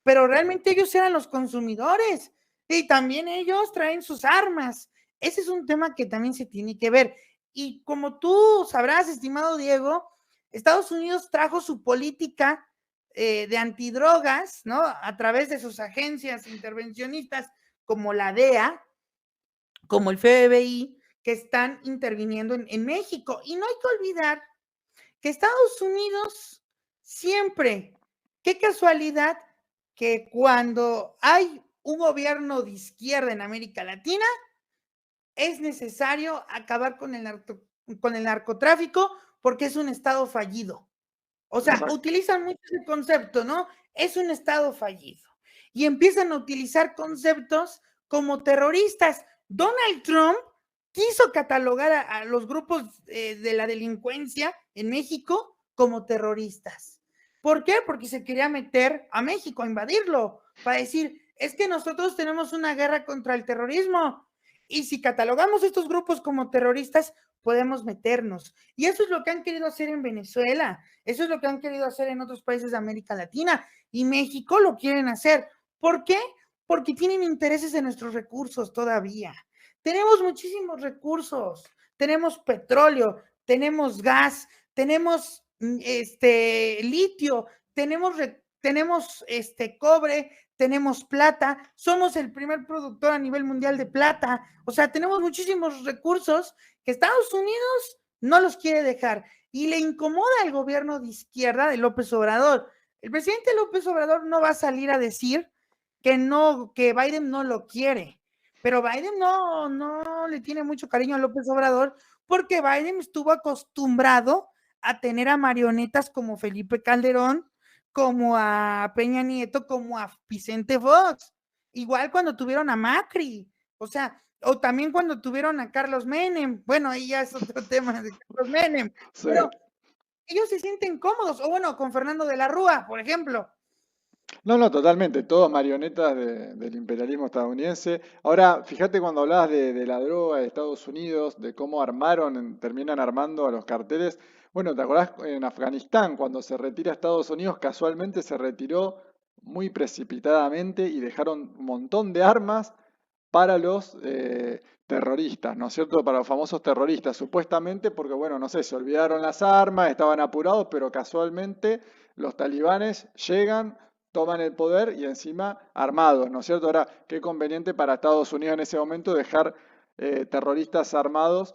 pero realmente ellos eran los consumidores y también ellos traen sus armas. Ese es un tema que también se tiene que ver. Y como tú sabrás, estimado Diego, Estados Unidos trajo su política de antidrogas, ¿no? A través de sus agencias intervencionistas como la DEA, como el FBI, que están interviniendo en México. Y no hay que olvidar que Estados Unidos siempre, qué casualidad que cuando hay un gobierno de izquierda en América Latina, es necesario acabar con el narcotráfico porque es un estado fallido. O sea, Exacto. utilizan mucho ese concepto, ¿no? Es un estado fallido. Y empiezan a utilizar conceptos como terroristas. Donald Trump quiso catalogar a los grupos de la delincuencia en México como terroristas. ¿Por qué? Porque se quería meter a México, a invadirlo, para decir, es que nosotros tenemos una guerra contra el terrorismo. Y si catalogamos estos grupos como terroristas, podemos meternos. Y eso es lo que han querido hacer en Venezuela. Eso es lo que han querido hacer en otros países de América Latina. Y México lo quieren hacer. ¿Por qué? Porque tienen intereses en nuestros recursos todavía. Tenemos muchísimos recursos. Tenemos petróleo, tenemos gas, tenemos litio, tenemos cobre, tenemos plata, somos el primer productor a nivel mundial de plata, o sea, tenemos muchísimos recursos que Estados Unidos no los quiere dejar y le incomoda al gobierno de izquierda de López Obrador. El presidente López Obrador no va a salir a decir que Biden no lo quiere, pero Biden no le tiene mucho cariño a López Obrador porque Biden estuvo acostumbrado a tener a marionetas como Felipe Calderón, como a Peña Nieto, como a Vicente Fox, igual cuando tuvieron a Macri, o sea, o también cuando tuvieron a Carlos Menem, bueno, ahí ya es otro tema de Carlos Menem, Sí. pero ellos se sienten cómodos, o bueno, con Fernando de la Rúa, por ejemplo. No, no, totalmente, todos marionetas del imperialismo estadounidense. Ahora, fíjate cuando hablabas de la droga de Estados Unidos, de cómo terminan armando a los carteles. Bueno, ¿te acordás en Afganistán, cuando se retira Estados Unidos, casualmente se retiró muy precipitadamente y dejaron un montón de armas para los terroristas, ¿no es cierto? Para los famosos terroristas, supuestamente porque, bueno, no sé, se olvidaron las armas, estaban apurados, pero casualmente los talibanes llegan, toman el poder y encima armados, ¿no es cierto? Ahora, qué conveniente para Estados Unidos en ese momento dejar terroristas armados,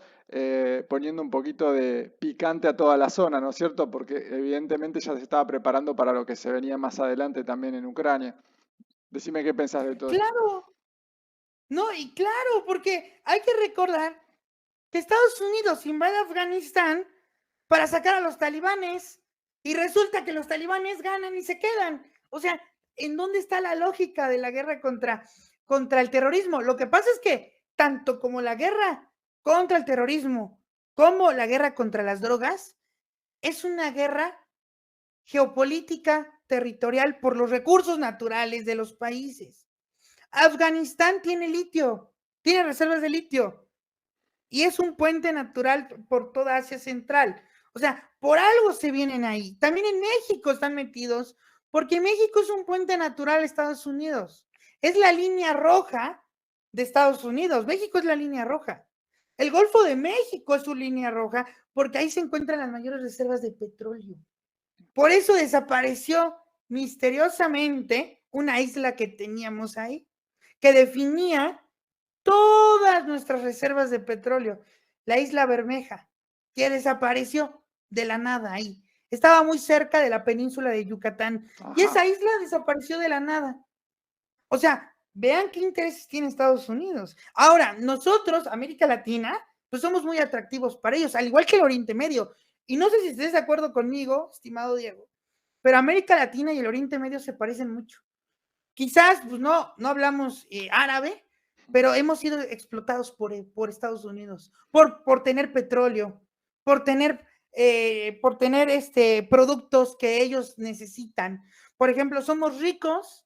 poniendo un poquito de picante a toda la zona, ¿no es cierto? Porque evidentemente ya se estaba preparando para lo que se venía más adelante también en Ucrania. Decime qué pensás de todo esto. Claro, no, y claro, porque hay que recordar que Estados Unidos invade Afganistán para sacar a los talibanes y resulta que los talibanes ganan y se quedan. O sea, ¿en dónde está la lógica de la guerra contra el terrorismo? Lo que pasa es que tanto como la guerra contra el terrorismo como la guerra contra las drogas es una guerra geopolítica territorial por los recursos naturales de los países. Afganistán tiene litio, tiene reservas de litio y es un puente natural por toda Asia Central. O sea, por algo se vienen ahí. También en México están metidos, porque México es un puente natural a Estados Unidos. Es la línea roja de Estados Unidos. México es la línea roja. El Golfo de México es su línea roja, porque ahí se encuentran las mayores reservas de petróleo. Por eso desapareció misteriosamente una isla que teníamos ahí, que definía todas nuestras reservas de petróleo, la isla Bermeja, que desapareció de la nada ahí. Estaba muy cerca de la península de Yucatán y Ajá. esa isla desapareció de la nada. O sea, vean qué intereses tiene Estados Unidos. Ahora, nosotros, América Latina, pues somos muy atractivos para ellos, al igual que el Oriente Medio. Y no sé si estés de acuerdo conmigo, estimado Diego, pero América Latina y el Oriente Medio se parecen mucho. Quizás pues no hablamos árabe, pero hemos sido explotados por Estados Unidos, por tener petróleo, por tener productos que ellos necesitan. Por ejemplo, somos ricos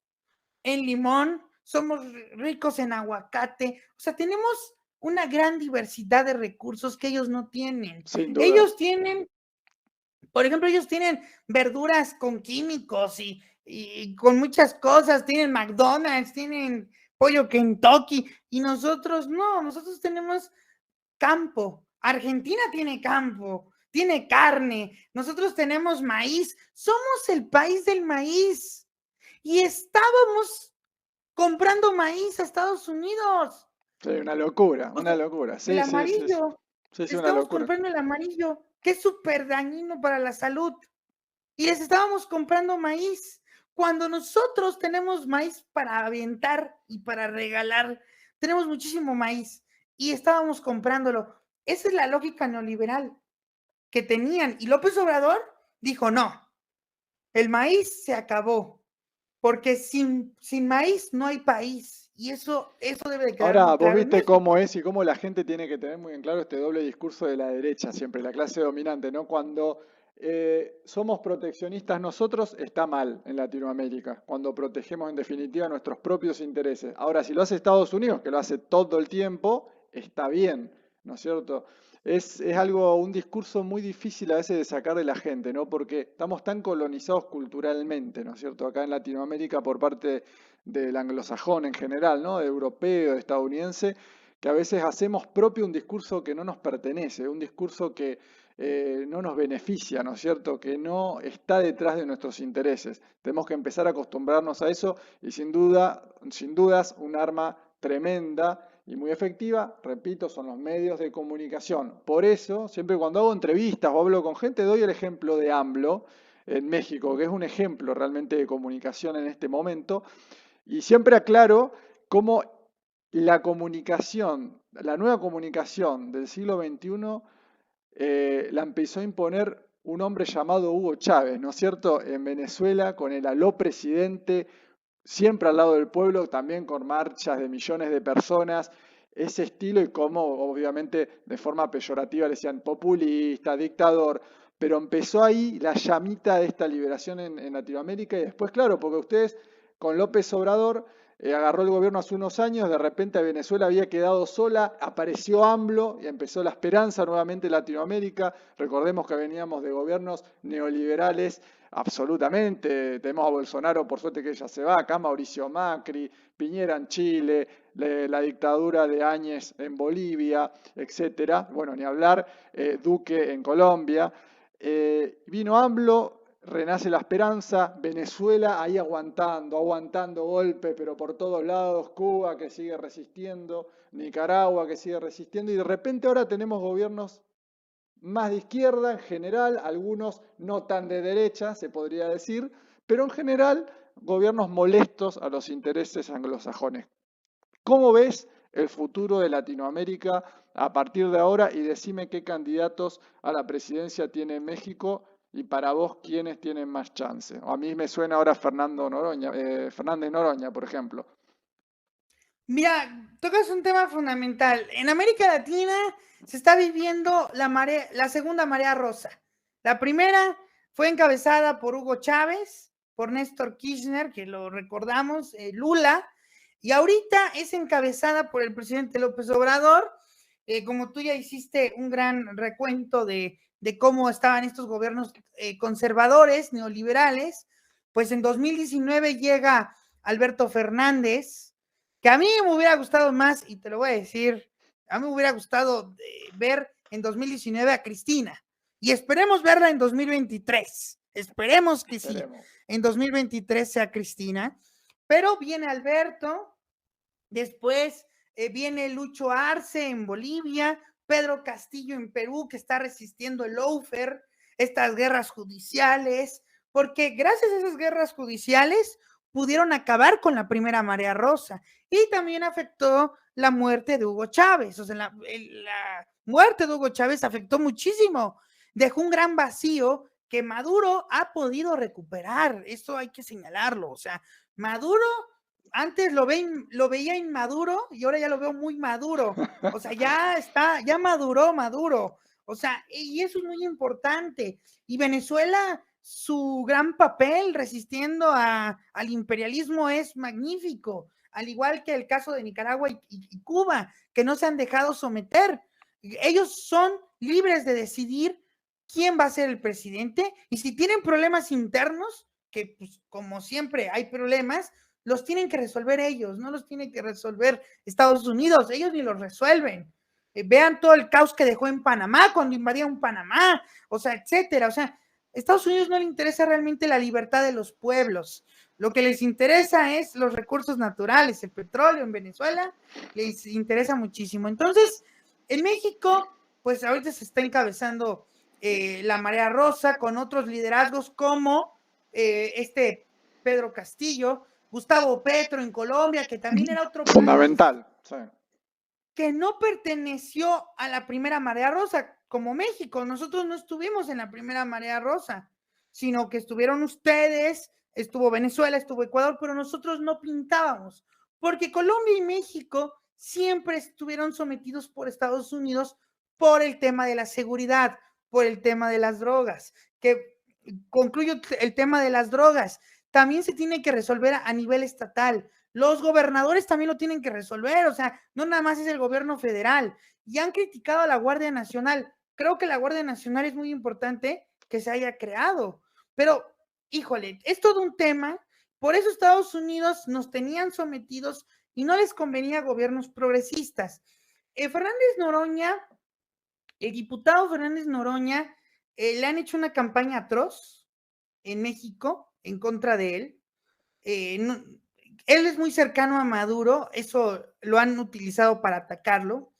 en limón, somos ricos en aguacate, o sea, tenemos una gran diversidad de recursos que ellos no tienen. Sin duda. Ellos tienen, por ejemplo, ellos tienen verduras con químicos y con muchas cosas, tienen McDonald's, tienen pollo Kentucky, y nosotros no, nosotros tenemos campo. Argentina tiene campo, tiene carne, nosotros tenemos maíz, somos el país del maíz y estábamos comprando maíz a Estados Unidos. Sí, una locura, O una sea, locura. el Sí, sí, sí, sí. amarillo, Sí, sí, una estamos locura. comprando el amarillo, que es súper dañino para la salud. Y les estábamos comprando maíz, cuando nosotros tenemos maíz para aventar y para regalar, tenemos muchísimo maíz y estábamos comprándolo. Esa es la lógica neoliberal que tenían. Y López Obrador dijo, no, el maíz se acabó, porque sin maíz no hay país. Y eso debe de quedar Ahora, muy vos claro en viste México. cómo es y cómo la gente tiene que tener muy en claro este doble discurso de la derecha, siempre, la clase dominante, ¿no? Cuando somos proteccionistas nosotros, está mal en Latinoamérica, cuando protegemos en definitiva nuestros propios intereses. Ahora, si lo hace Estados Unidos, que lo hace todo el tiempo, está bien, ¿no es cierto? Es algo, un discurso muy difícil a veces de sacar de la gente, ¿no? Porque estamos tan colonizados culturalmente, ¿no es cierto? Acá en Latinoamérica por parte del anglosajón en general, ¿no? De europeo, de estadounidense, que a veces hacemos propio un discurso que no nos pertenece, un discurso que no nos beneficia, ¿no es cierto? Que no está detrás de nuestros intereses. Tenemos que empezar a acostumbrarnos a eso y sin duda, sin dudas, un arma tremenda y muy efectiva, repito, son los medios de comunicación. Por eso, siempre cuando hago entrevistas o hablo con gente, doy el ejemplo de AMLO en México, que es un ejemplo realmente de comunicación en este momento, y siempre aclaro cómo la comunicación, la nueva comunicación del siglo XXI, la empezó a imponer un hombre llamado Hugo Chávez, ¿no es cierto? En Venezuela, con el aló presidente, siempre al lado del pueblo, también con marchas de millones de personas, ese estilo y cómo obviamente de forma peyorativa le decían populista, dictador, pero empezó ahí la llamita de esta liberación en Latinoamérica y después, claro, porque ustedes con López Obrador agarró el gobierno hace unos años, de repente Venezuela había quedado sola, apareció AMLO y empezó la esperanza nuevamente en Latinoamérica. Recordemos que veníamos de gobiernos neoliberales absolutamente. Tenemos a Bolsonaro, por suerte que ya se va, acá Mauricio Macri, Piñera en Chile, la dictadura de Áñez en Bolivia, etcétera. Bueno, ni hablar, Duque en Colombia. Vino AMLO, renace la esperanza, Venezuela ahí aguantando, aguantando golpe, pero por todos lados, Cuba que sigue resistiendo, Nicaragua que sigue resistiendo, y de repente ahora tenemos gobiernos más de izquierda en general, algunos no tan de derecha, se podría decir, pero en general gobiernos molestos a los intereses anglosajones. ¿Cómo ves el futuro de Latinoamérica a partir de ahora? Y decime qué candidatos a la presidencia tiene México y para vos quiénes tienen más chance. A mí me suena ahora Fernando Noroña, Fernández Noroña, por ejemplo. Mira, tocas un tema fundamental. En América Latina se está viviendo la segunda marea rosa. La primera fue encabezada por Hugo Chávez, por Néstor Kirchner, que lo recordamos, Lula, y ahorita es encabezada por el presidente López Obrador. Como tú ya hiciste un gran recuento de cómo estaban estos gobiernos conservadores, neoliberales, pues en 2019 llega Alberto Fernández, que a mí me hubiera gustado más, y te lo voy a decir, a mí me hubiera gustado ver en 2019 a Cristina, y esperemos verla en 2023, esperemos que sí, Esperemos. en 2023 sea Cristina, pero viene Alberto, después viene Lucho Arce en Bolivia, Pedro Castillo en Perú, que está resistiendo el lawfare, estas guerras judiciales, porque gracias a esas guerras judiciales pudieron acabar con la primera marea rosa y también afectó la muerte de Hugo Chávez. O sea, la muerte de Hugo Chávez afectó muchísimo, dejó un gran vacío que Maduro ha podido recuperar. Eso hay que señalarlo. O sea, Maduro antes lo veía inmaduro y ahora ya lo veo muy maduro. O sea, ya maduró. O sea, y eso es muy importante. Y Venezuela, su gran papel resistiendo al imperialismo es magnífico, al igual que el caso de Nicaragua y Cuba, que no se han dejado someter. Ellos son libres de decidir quién va a ser el presidente y si tienen problemas internos, que pues, como siempre hay problemas, los tienen que resolver ellos, no los tiene que resolver Estados Unidos, ellos ni los resuelven. Vean todo el caos que dejó en Panamá cuando invadieron Panamá, o sea, etcétera. O sea, Estados Unidos no le interesa realmente la libertad de los pueblos. Lo que les interesa es los recursos naturales, el petróleo en Venezuela, les interesa muchísimo. Entonces, en México, pues ahorita se está encabezando la marea rosa con otros liderazgos como Pedro Castillo, Gustavo Petro en Colombia, que también era otro fundamental. Sí. que no perteneció a la primera marea rosa, como México. Nosotros no estuvimos en la primera marea rosa, sino que estuvieron ustedes, estuvo Venezuela, estuvo Ecuador, pero nosotros no pintábamos, porque Colombia y México siempre estuvieron sometidos por Estados Unidos por el tema de la seguridad, por el tema de las drogas, que concluyo el tema de las drogas, también se tiene que resolver a nivel estatal. Los gobernadores también lo tienen que resolver, o sea, no nada más es el gobierno federal. Y han criticado a la Guardia Nacional. Creo que la Guardia Nacional es muy importante que se haya creado, pero, híjole, es todo un tema. Por eso Estados Unidos nos tenían sometidos y no les convenía a gobiernos progresistas. Fernández Noroña, el diputado Fernández Noroña, le han hecho una campaña atroz en México en contra de él. No, él es muy cercano a Maduro, eso lo han utilizado para atacarlo.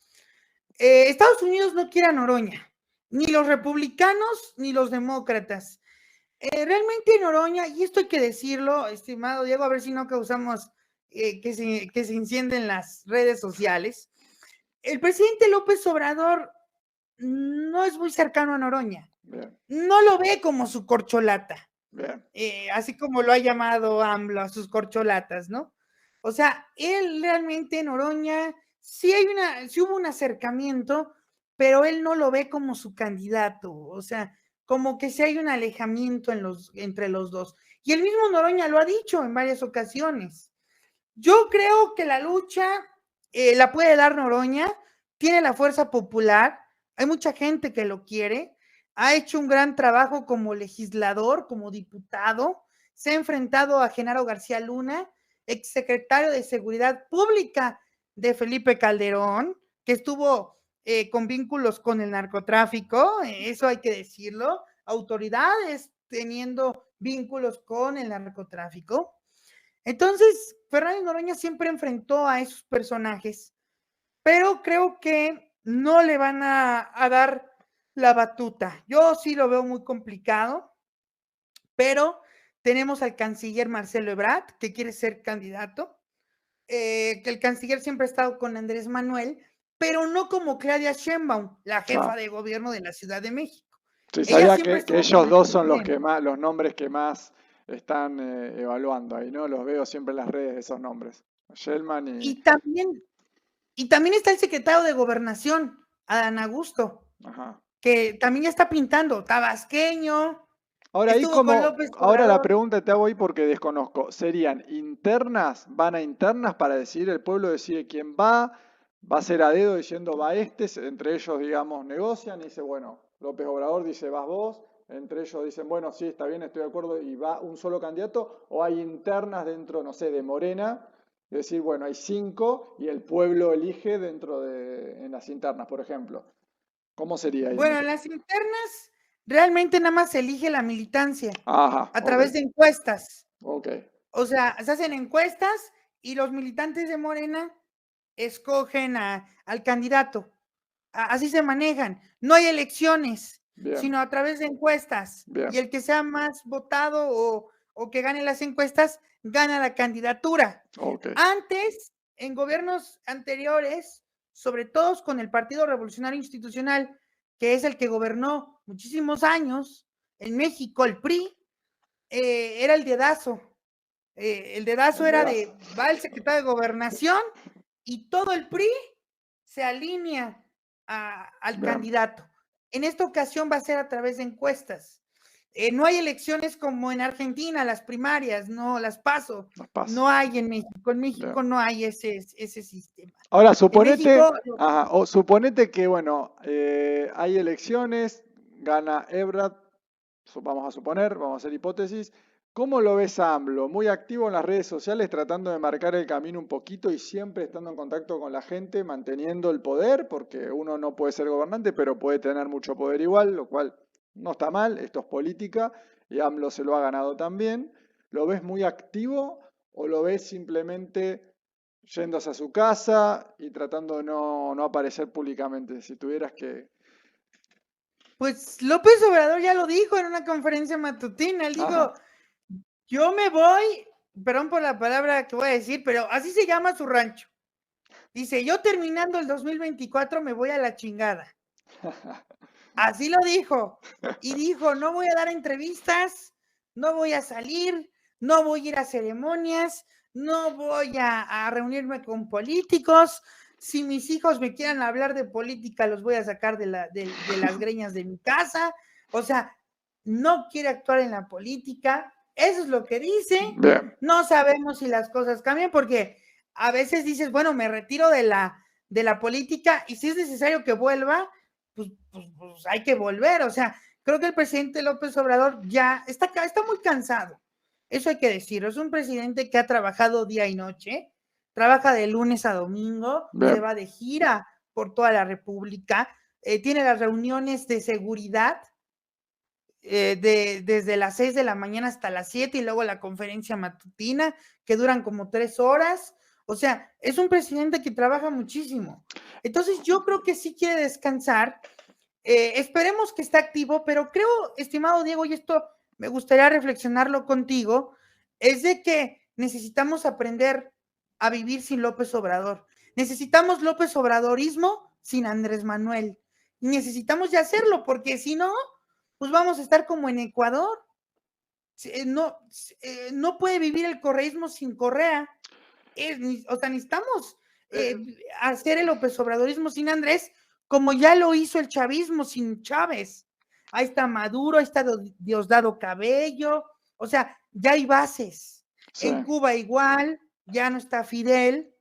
Estados Unidos no quiere a Noroña, ni los republicanos ni los demócratas. Realmente Noroña, y esto hay que decirlo, estimado Diego, a ver si no causamos que se encienden las redes sociales. El presidente López Obrador no es muy cercano a Noroña. Bien. No lo ve como su corcholata. Bien. Así como lo ha llamado AMLO a sus corcholatas, ¿no? O sea, él realmente, Noroña, sí hubo un acercamiento, pero él no lo ve como su candidato, o sea, como que sí hay un alejamiento entre los dos. Y el mismo Noroña lo ha dicho en varias ocasiones. Yo creo que la lucha la puede dar Noroña, tiene la fuerza popular, hay mucha gente que lo quiere, ha hecho un gran trabajo como legislador, como diputado, se ha enfrentado a Genaro García Luna, exsecretario de Seguridad Pública de Felipe Calderón, que estuvo con vínculos con el narcotráfico, eso hay que decirlo, autoridades teniendo vínculos con el narcotráfico. Entonces, Fernández Noroña siempre enfrentó a esos personajes, pero creo que no le van a dar la batuta. Yo sí lo veo muy complicado, pero tenemos al canciller Marcelo Ebrard, que quiere ser candidato, que el canciller siempre ha estado con Andrés Manuel, pero no como Claudia Sheinbaum, la jefa de gobierno de la Ciudad de México. Sí, Ella sabía siempre que estuvo ellos con dos son los Andrés. que más, los nombres que más están evaluando ahí, ¿no? Los veo siempre en las redes esos nombres. Shellman y. Y también está el secretario de Gobernación, Adán Augusto, Ajá. que también ya está pintando, tabasqueño, Ahora ahí estuvo con como, López ahora la Obrador. pregunta te hago ahí porque desconozco. ¿Serían internas? ¿Van a internas para decidir el pueblo decide quién va? ¿Va a ser a dedo diciendo va este? Entre ellos, digamos, negocian y dice, bueno, López Obrador dice vas vos. Entre ellos dicen, bueno, sí, está bien, estoy de acuerdo y va un solo candidato. O hay internas dentro, no sé, de Morena. Es decir, bueno, hay 5 y el pueblo elige en las internas, por ejemplo. ¿Cómo sería ahí en Bueno, ese? en las internas realmente nada más se elige la militancia Ajá, a ok, través de encuestas. ok, O sea, se hacen encuestas y los militantes de Morena escogen al candidato. Así se manejan. No hay elecciones, bien, sino a través de encuestas. Y bien. el que sea más votado o que gane las encuestas, gana la candidatura. Ok, Antes, en gobiernos anteriores, sobre todo con el Partido Revolucionario Institucional, que es el que gobernó muchísimos años en México, el PRI, era el dedazo. El dedazo el era dedazo. de, va el secretario de Gobernación y todo el PRI se alinea al Bien, candidato. En esta ocasión va a ser a través de encuestas. No hay elecciones como en Argentina, las primarias, no las paso. las paso. No hay en México. En Bien. México no hay ese sistema. Ahora, En México, suponete que, bueno, hay elecciones, gana Ebrard, vamos a suponer, vamos a hacer hipótesis, ¿Cómo lo ves a AMLO? Muy activo en las redes sociales, tratando de marcar el camino un poquito y siempre estando en contacto con la gente, manteniendo el poder, porque uno no puede ser gobernante, pero puede tener mucho poder igual, lo cual no está mal, esto es política y AMLO se lo ha ganado también. ¿Lo ves muy activo o lo ves simplemente yéndose a su casa y tratando de no aparecer públicamente? Si tuvieras que... Pues López Obrador ya lo dijo en una conferencia matutina, él Ajá. dijo, yo me voy, perdón por la palabra que voy a decir, pero así se llama su rancho. Dice, yo terminando el 2024 me voy a la chingada. Así lo dijo. Y dijo, no voy a dar entrevistas, no voy a salir, no voy a ir a ceremonias, no voy a reunirme con políticos. Si mis hijos me quieran hablar de política, los voy a sacar de las greñas de mi casa. O sea, no quiere actuar en la política. Eso es lo que dice. Bien. No sabemos si las cosas cambian porque a veces dices, bueno, me retiro de la política y si es necesario que vuelva, pues hay que volver. O sea, creo que el presidente López Obrador ya está muy cansado. Eso hay que decirlo. Es un presidente que ha trabajado día y noche, trabaja de lunes a domingo, se Bien. va de gira por toda la República, tiene las reuniones de seguridad desde las 6 de la mañana hasta las 7 y luego la conferencia matutina que duran como 3 horas. O sea, es un presidente que trabaja muchísimo. Entonces yo creo que sí quiere descansar. Esperemos que esté activo, pero creo, estimado Diego, y esto me gustaría reflexionarlo contigo, es de que necesitamos aprender a vivir sin López Obrador. Necesitamos López Obradorismo sin Andrés Manuel. Necesitamos ya hacerlo, porque si no, pues vamos a estar como en Ecuador. No puede vivir el correísmo sin Correa. O sea, necesitamos Eh, hacer el López Obradorismo sin Andrés, como ya lo hizo el chavismo sin Chávez. Ahí está Maduro, ahí está Diosdado Cabello, o sea, ya hay bases. sí. En Cuba igual, ya no está Fidel,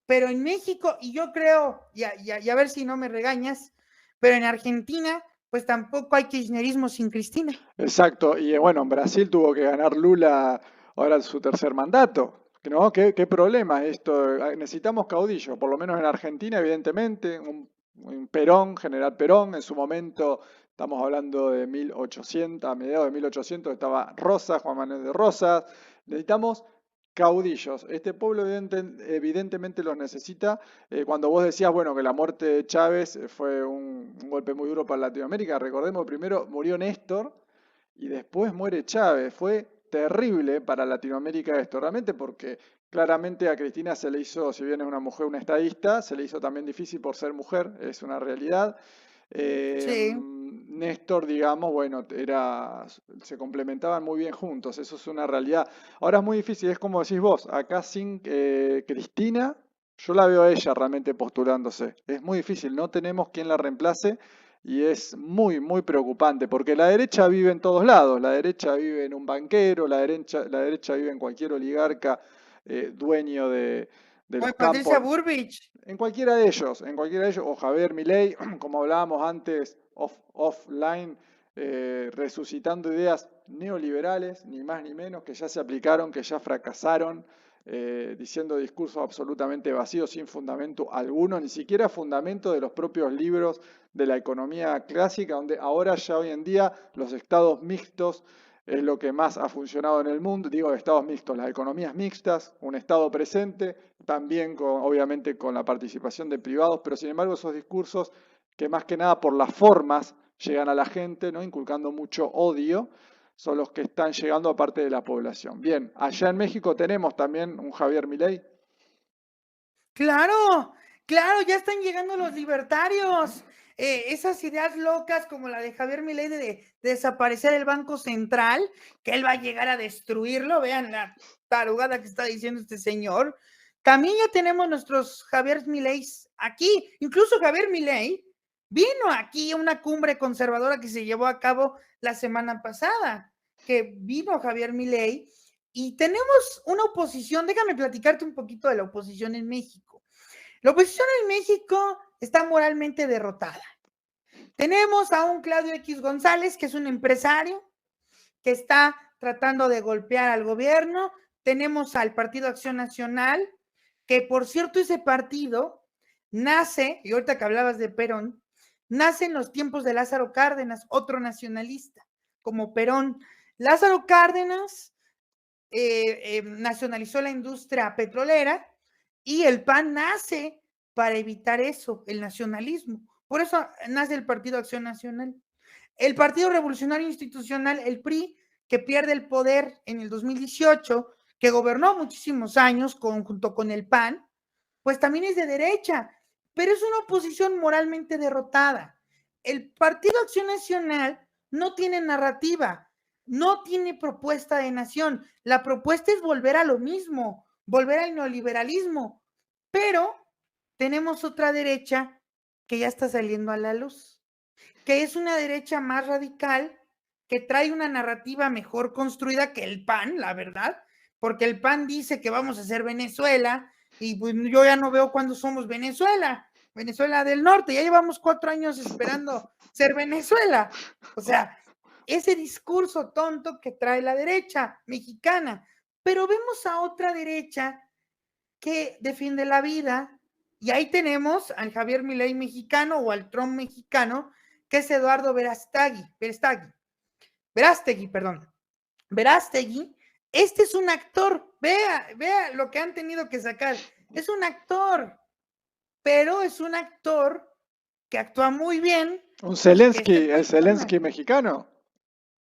pero en México, y yo creo, y a ver si no me regañas, pero en Argentina, pues tampoco hay kirchnerismo sin Cristina. Exacto, y bueno, en Brasil tuvo que ganar Lula ahora su tercer mandato, ¿no? ¿Qué problema esto? Necesitamos caudillo, por lo menos en Argentina, evidentemente, un Perón, General Perón, en su momento, estamos hablando de 1800, a mediados de 1800 estaba Rosas, Juan Manuel de Rosas, necesitamos caudillos. Este pueblo evidentemente los necesita. Cuando vos decías, bueno, que la muerte de Chávez fue un golpe muy duro para Latinoamérica, recordemos, primero murió Néstor, y después muere Chávez. Fue terrible para Latinoamérica esto, realmente porque claramente a Cristina se le hizo, si bien es una mujer, una estadista, se le hizo también difícil por ser mujer, es una realidad. Sí. Néstor, digamos, bueno, se complementaban muy bien juntos, eso es una realidad. Ahora es muy difícil, es como decís vos, acá sin Cristina, yo la veo a ella realmente postulándose. Es muy difícil, no tenemos quien la reemplace. Y es muy preocupante, porque la derecha vive en todos lados, la derecha vive en un banquero, la derecha vive en cualquier oligarca dueño de O los Patricia campos, Burbich. en cualquiera de ellos, o Javier Milei, como hablábamos antes, offline, resucitando ideas neoliberales, ni más ni menos, que ya se aplicaron, que ya fracasaron, diciendo discursos absolutamente vacíos, sin fundamento alguno, ni siquiera fundamento de los propios libros de la economía clásica, donde ahora ya hoy en día los estados mixtos es lo que más ha funcionado en el mundo, digo estados mixtos, las economías mixtas, un estado presente, también obviamente con la participación de privados, pero sin embargo esos discursos que más que nada por las formas llegan a la gente, ¿no? Inculcando mucho odio, son los que están llegando a parte de la población. Bien, allá en México tenemos también un Javier Milei. Claro, claro, ya están llegando los libertarios. Esas ideas locas como la de Javier Milei de desaparecer el Banco Central, que él va a llegar a destruirlo. Vean la tarugada que está diciendo este señor. También ya tenemos nuestros Javier Milei aquí. Incluso Javier Milei vino aquí a una cumbre conservadora que se llevó a cabo la semana pasada, que vino Javier Milei. Y tenemos una oposición, déjame platicarte un poquito de la oposición en México. La oposición en México está moralmente derrotada. Tenemos a un Claudio X González, que es un empresario, que está tratando de golpear al gobierno. Tenemos al Partido Acción Nacional, que por cierto ese partido nace, y ahorita que hablabas de Perón, nace en los tiempos de Lázaro Cárdenas, otro nacionalista, como Perón. Lázaro Cárdenas nacionalizó la industria petrolera y el PAN nace para evitar eso, el nacionalismo. Por eso nace el Partido Acción Nacional. El Partido Revolucionario Institucional, el PRI, que pierde el poder en el 2018, que gobernó muchísimos años junto con el PAN, pues también es de derecha, pero es una oposición moralmente derrotada. El Partido Acción Nacional no tiene narrativa, no tiene propuesta de nación. La propuesta es volver a lo mismo, volver al neoliberalismo, pero tenemos otra derecha que ya está saliendo a la luz, que es una derecha más radical, que trae una narrativa mejor construida que el PAN, la verdad, porque el PAN dice que vamos a ser Venezuela, y pues yo ya no veo cuándo somos Venezuela, Venezuela del Norte, ya llevamos 4 años esperando ser Venezuela. O sea, ese discurso tonto que trae la derecha mexicana, pero vemos a otra derecha que defiende la vida, y ahí tenemos al Javier Milei mexicano o al Trump mexicano, que es Eduardo Verástegui, perdón. Verástegui, este es un actor, vea lo que han tenido que sacar, es un actor, pero es un actor que actúa muy bien Un y que es Zelensky, el Zelensky mexicano.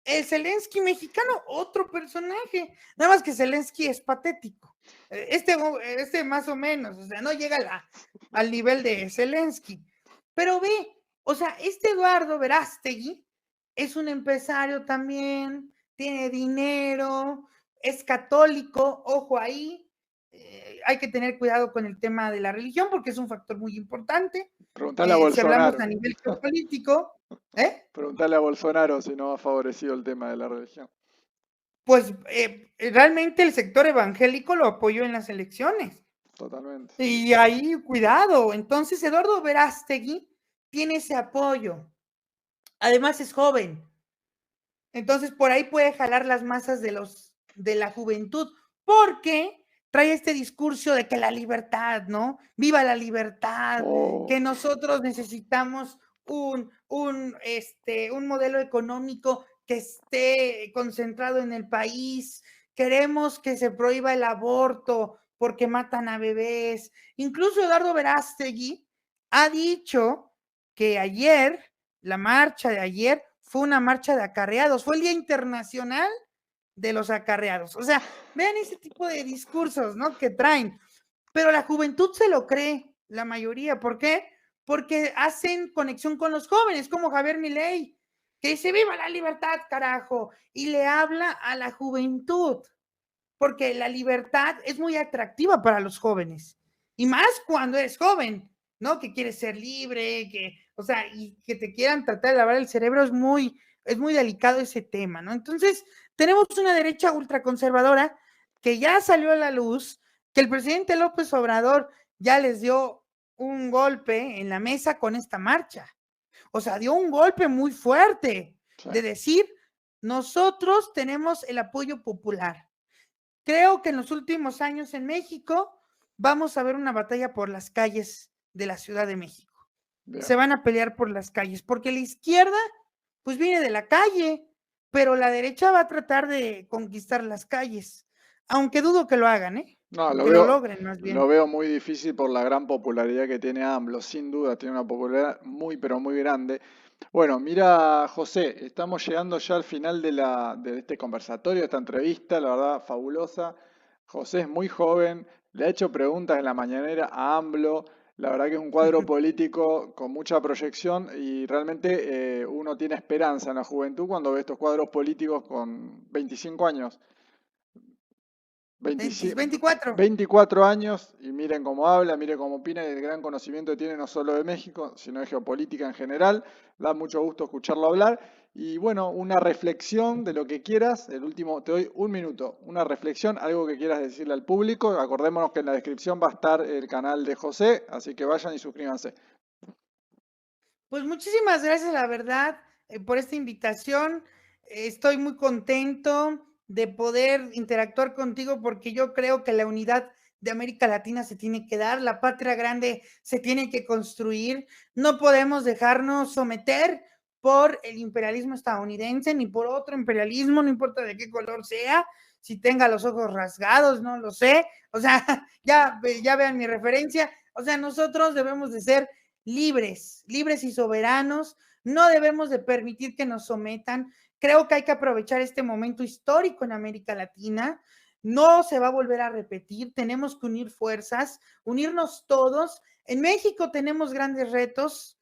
el Zelensky mexicano, otro personaje, nada más que Zelensky es patético, este más o menos, o sea, no llega al nivel de Zelensky, pero ve, o sea, este Eduardo Verástegui es un empresario también, tiene dinero, es católico, ojo ahí, hay que tener cuidado con el tema de la religión porque es un factor muy importante, Preguntale a si hablamos Bolsonaro. a nivel geopolítico, ¿eh? Preguntale a Bolsonaro si no ha favorecido el tema de la religión. Pues realmente el sector evangélico lo apoyó en las elecciones. Totalmente. Y ahí, cuidado. Entonces, Eduardo Verástegui tiene ese apoyo. Además, es joven. Entonces, por ahí puede jalar las masas de la juventud, porque trae este discurso de que la libertad, ¿no? Viva la libertad, que nosotros necesitamos un modelo económico que esté concentrado en el país, queremos que se prohíba el aborto porque matan a bebés. Incluso Eduardo Verástegui ha dicho que ayer, la marcha de ayer, fue una marcha de acarreados, fue el Día Internacional de los Acarreados. O sea, vean ese tipo de discursos, ¿no? Que traen. Pero la juventud se lo cree, la mayoría. ¿Por qué? Porque hacen conexión con los jóvenes, como Javier Milei, que dice, viva la libertad, carajo, y le habla a la juventud, porque la libertad es muy atractiva para los jóvenes, y más cuando eres joven, ¿no? Que quieres ser libre, o sea, y que te quieran tratar de lavar el cerebro es muy delicado ese tema, ¿no? Entonces, tenemos una derecha ultraconservadora que ya salió a la luz, que el presidente López Obrador ya les dio un golpe en la mesa con esta marcha. O sea, dio un golpe muy fuerte de decir, nosotros tenemos el apoyo popular. Creo que en los últimos años en México vamos a ver una batalla por las calles de la Ciudad de México. Bien. Se van a pelear por las calles, porque la izquierda pues viene de la calle, pero la derecha va a tratar de conquistar las calles, aunque dudo que lo hagan, ¿eh? No, que lo logren más bien. Lo veo muy difícil por la gran popularidad que tiene AMLO, sin duda tiene una popularidad muy pero muy grande. Bueno, mira José, estamos llegando ya al final de este conversatorio, de esta entrevista, la verdad fabulosa. José es muy joven, le ha hecho preguntas en la mañanera a AMLO, la verdad que es un cuadro político con mucha proyección y realmente uno tiene esperanza en la juventud cuando ve estos cuadros políticos con 25 años. 24. 24 años y miren cómo habla, miren cómo opina y el gran conocimiento que tiene no solo de México, sino de geopolítica en general. Da mucho gusto escucharlo hablar. Y bueno, una reflexión de lo que quieras. El último, te doy un minuto. Una reflexión, algo que quieras decirle al público. Acordémonos que en la descripción va a estar el canal de José, así que vayan y suscríbanse. Pues muchísimas gracias, la verdad, por esta invitación. Estoy muy contento. de poder interactuar contigo porque yo creo que la unidad de América Latina se tiene que dar, la patria grande se tiene que construir, no podemos dejarnos someter por el imperialismo estadounidense ni por otro imperialismo, no importa de qué color sea, si tenga los ojos rasgados, no lo sé, o sea, ya vean mi referencia, o sea, nosotros debemos de ser libres, libres y soberanos, no debemos de permitir que nos sometan. Creo que hay que aprovechar este momento histórico en América Latina. No se va a volver a repetir. Tenemos que unir fuerzas, unirnos todos. En México tenemos grandes retos.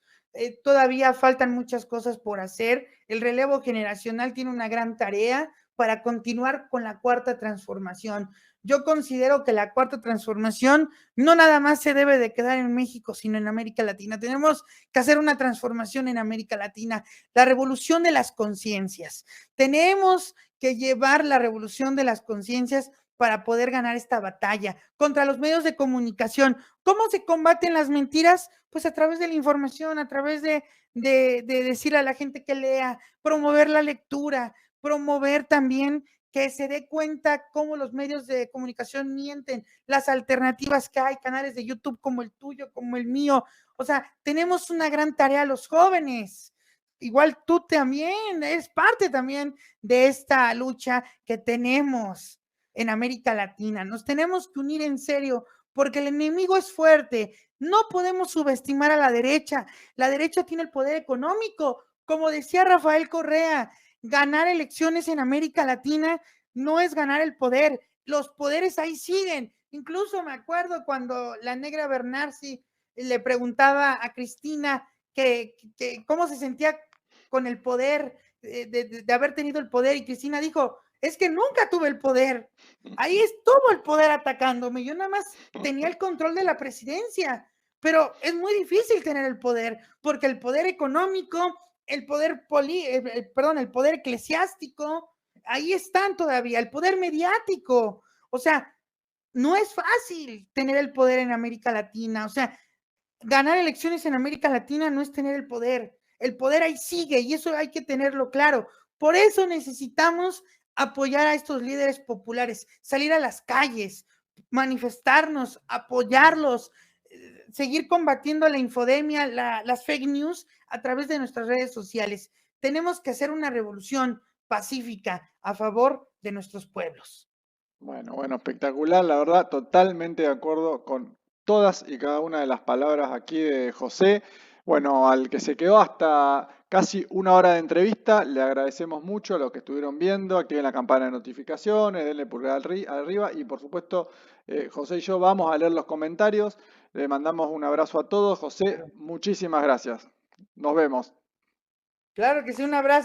Todavía faltan muchas cosas por hacer. El relevo generacional tiene una gran tarea para continuar con la cuarta transformación. Yo considero que la cuarta transformación no nada más se debe de quedar en México, sino en América Latina. Tenemos que hacer una transformación en América Latina, la revolución de las conciencias. Tenemos que llevar la revolución de las conciencias para poder ganar esta batalla contra los medios de comunicación. ¿Cómo se combaten las mentiras? Pues a través de la información, a través de decirle a la gente que lea, promover la lectura, promover también que se dé cuenta cómo los medios de comunicación mienten, las alternativas que hay, canales de YouTube como el tuyo, como el mío. O sea, tenemos una gran tarea los jóvenes. Igual tú también, eres parte también de esta lucha que tenemos en América Latina. Nos tenemos que unir en serio porque el enemigo es fuerte. No podemos subestimar a la derecha. La derecha tiene el poder económico. Como decía Rafael Correa, ganar elecciones en América Latina no es ganar el poder, los poderes ahí siguen. Incluso me acuerdo cuando la negra Bernarsi le preguntaba a Cristina que cómo se sentía con el poder, de haber tenido el poder, y Cristina dijo, es que nunca tuve el poder, ahí estuvo el poder atacándome, yo nada más tenía el control de la presidencia, pero es muy difícil tener el poder, porque el poder económico, el poder el poder eclesiástico, ahí están todavía, el poder mediático, o sea, no es fácil tener el poder en América Latina, o sea, ganar elecciones en América Latina no es tener el poder ahí sigue y eso hay que tenerlo claro. Por eso necesitamos apoyar a estos líderes populares, salir a las calles, manifestarnos, apoyarlos, seguir combatiendo la infodemia, las fake news a través de nuestras redes sociales. Tenemos que hacer una revolución pacífica a favor de nuestros pueblos. Bueno, espectacular, la verdad, totalmente de acuerdo con todas y cada una de las palabras aquí de José. Bueno, al que se quedó hasta casi una hora de entrevista, le agradecemos mucho a los que estuvieron viendo, activen la campana de notificaciones, denle pulgar arriba y por supuesto, José y yo vamos a leer los comentarios. Le mandamos un abrazo a todos. José, muchísimas gracias. Nos vemos. Claro que sí, un abrazo.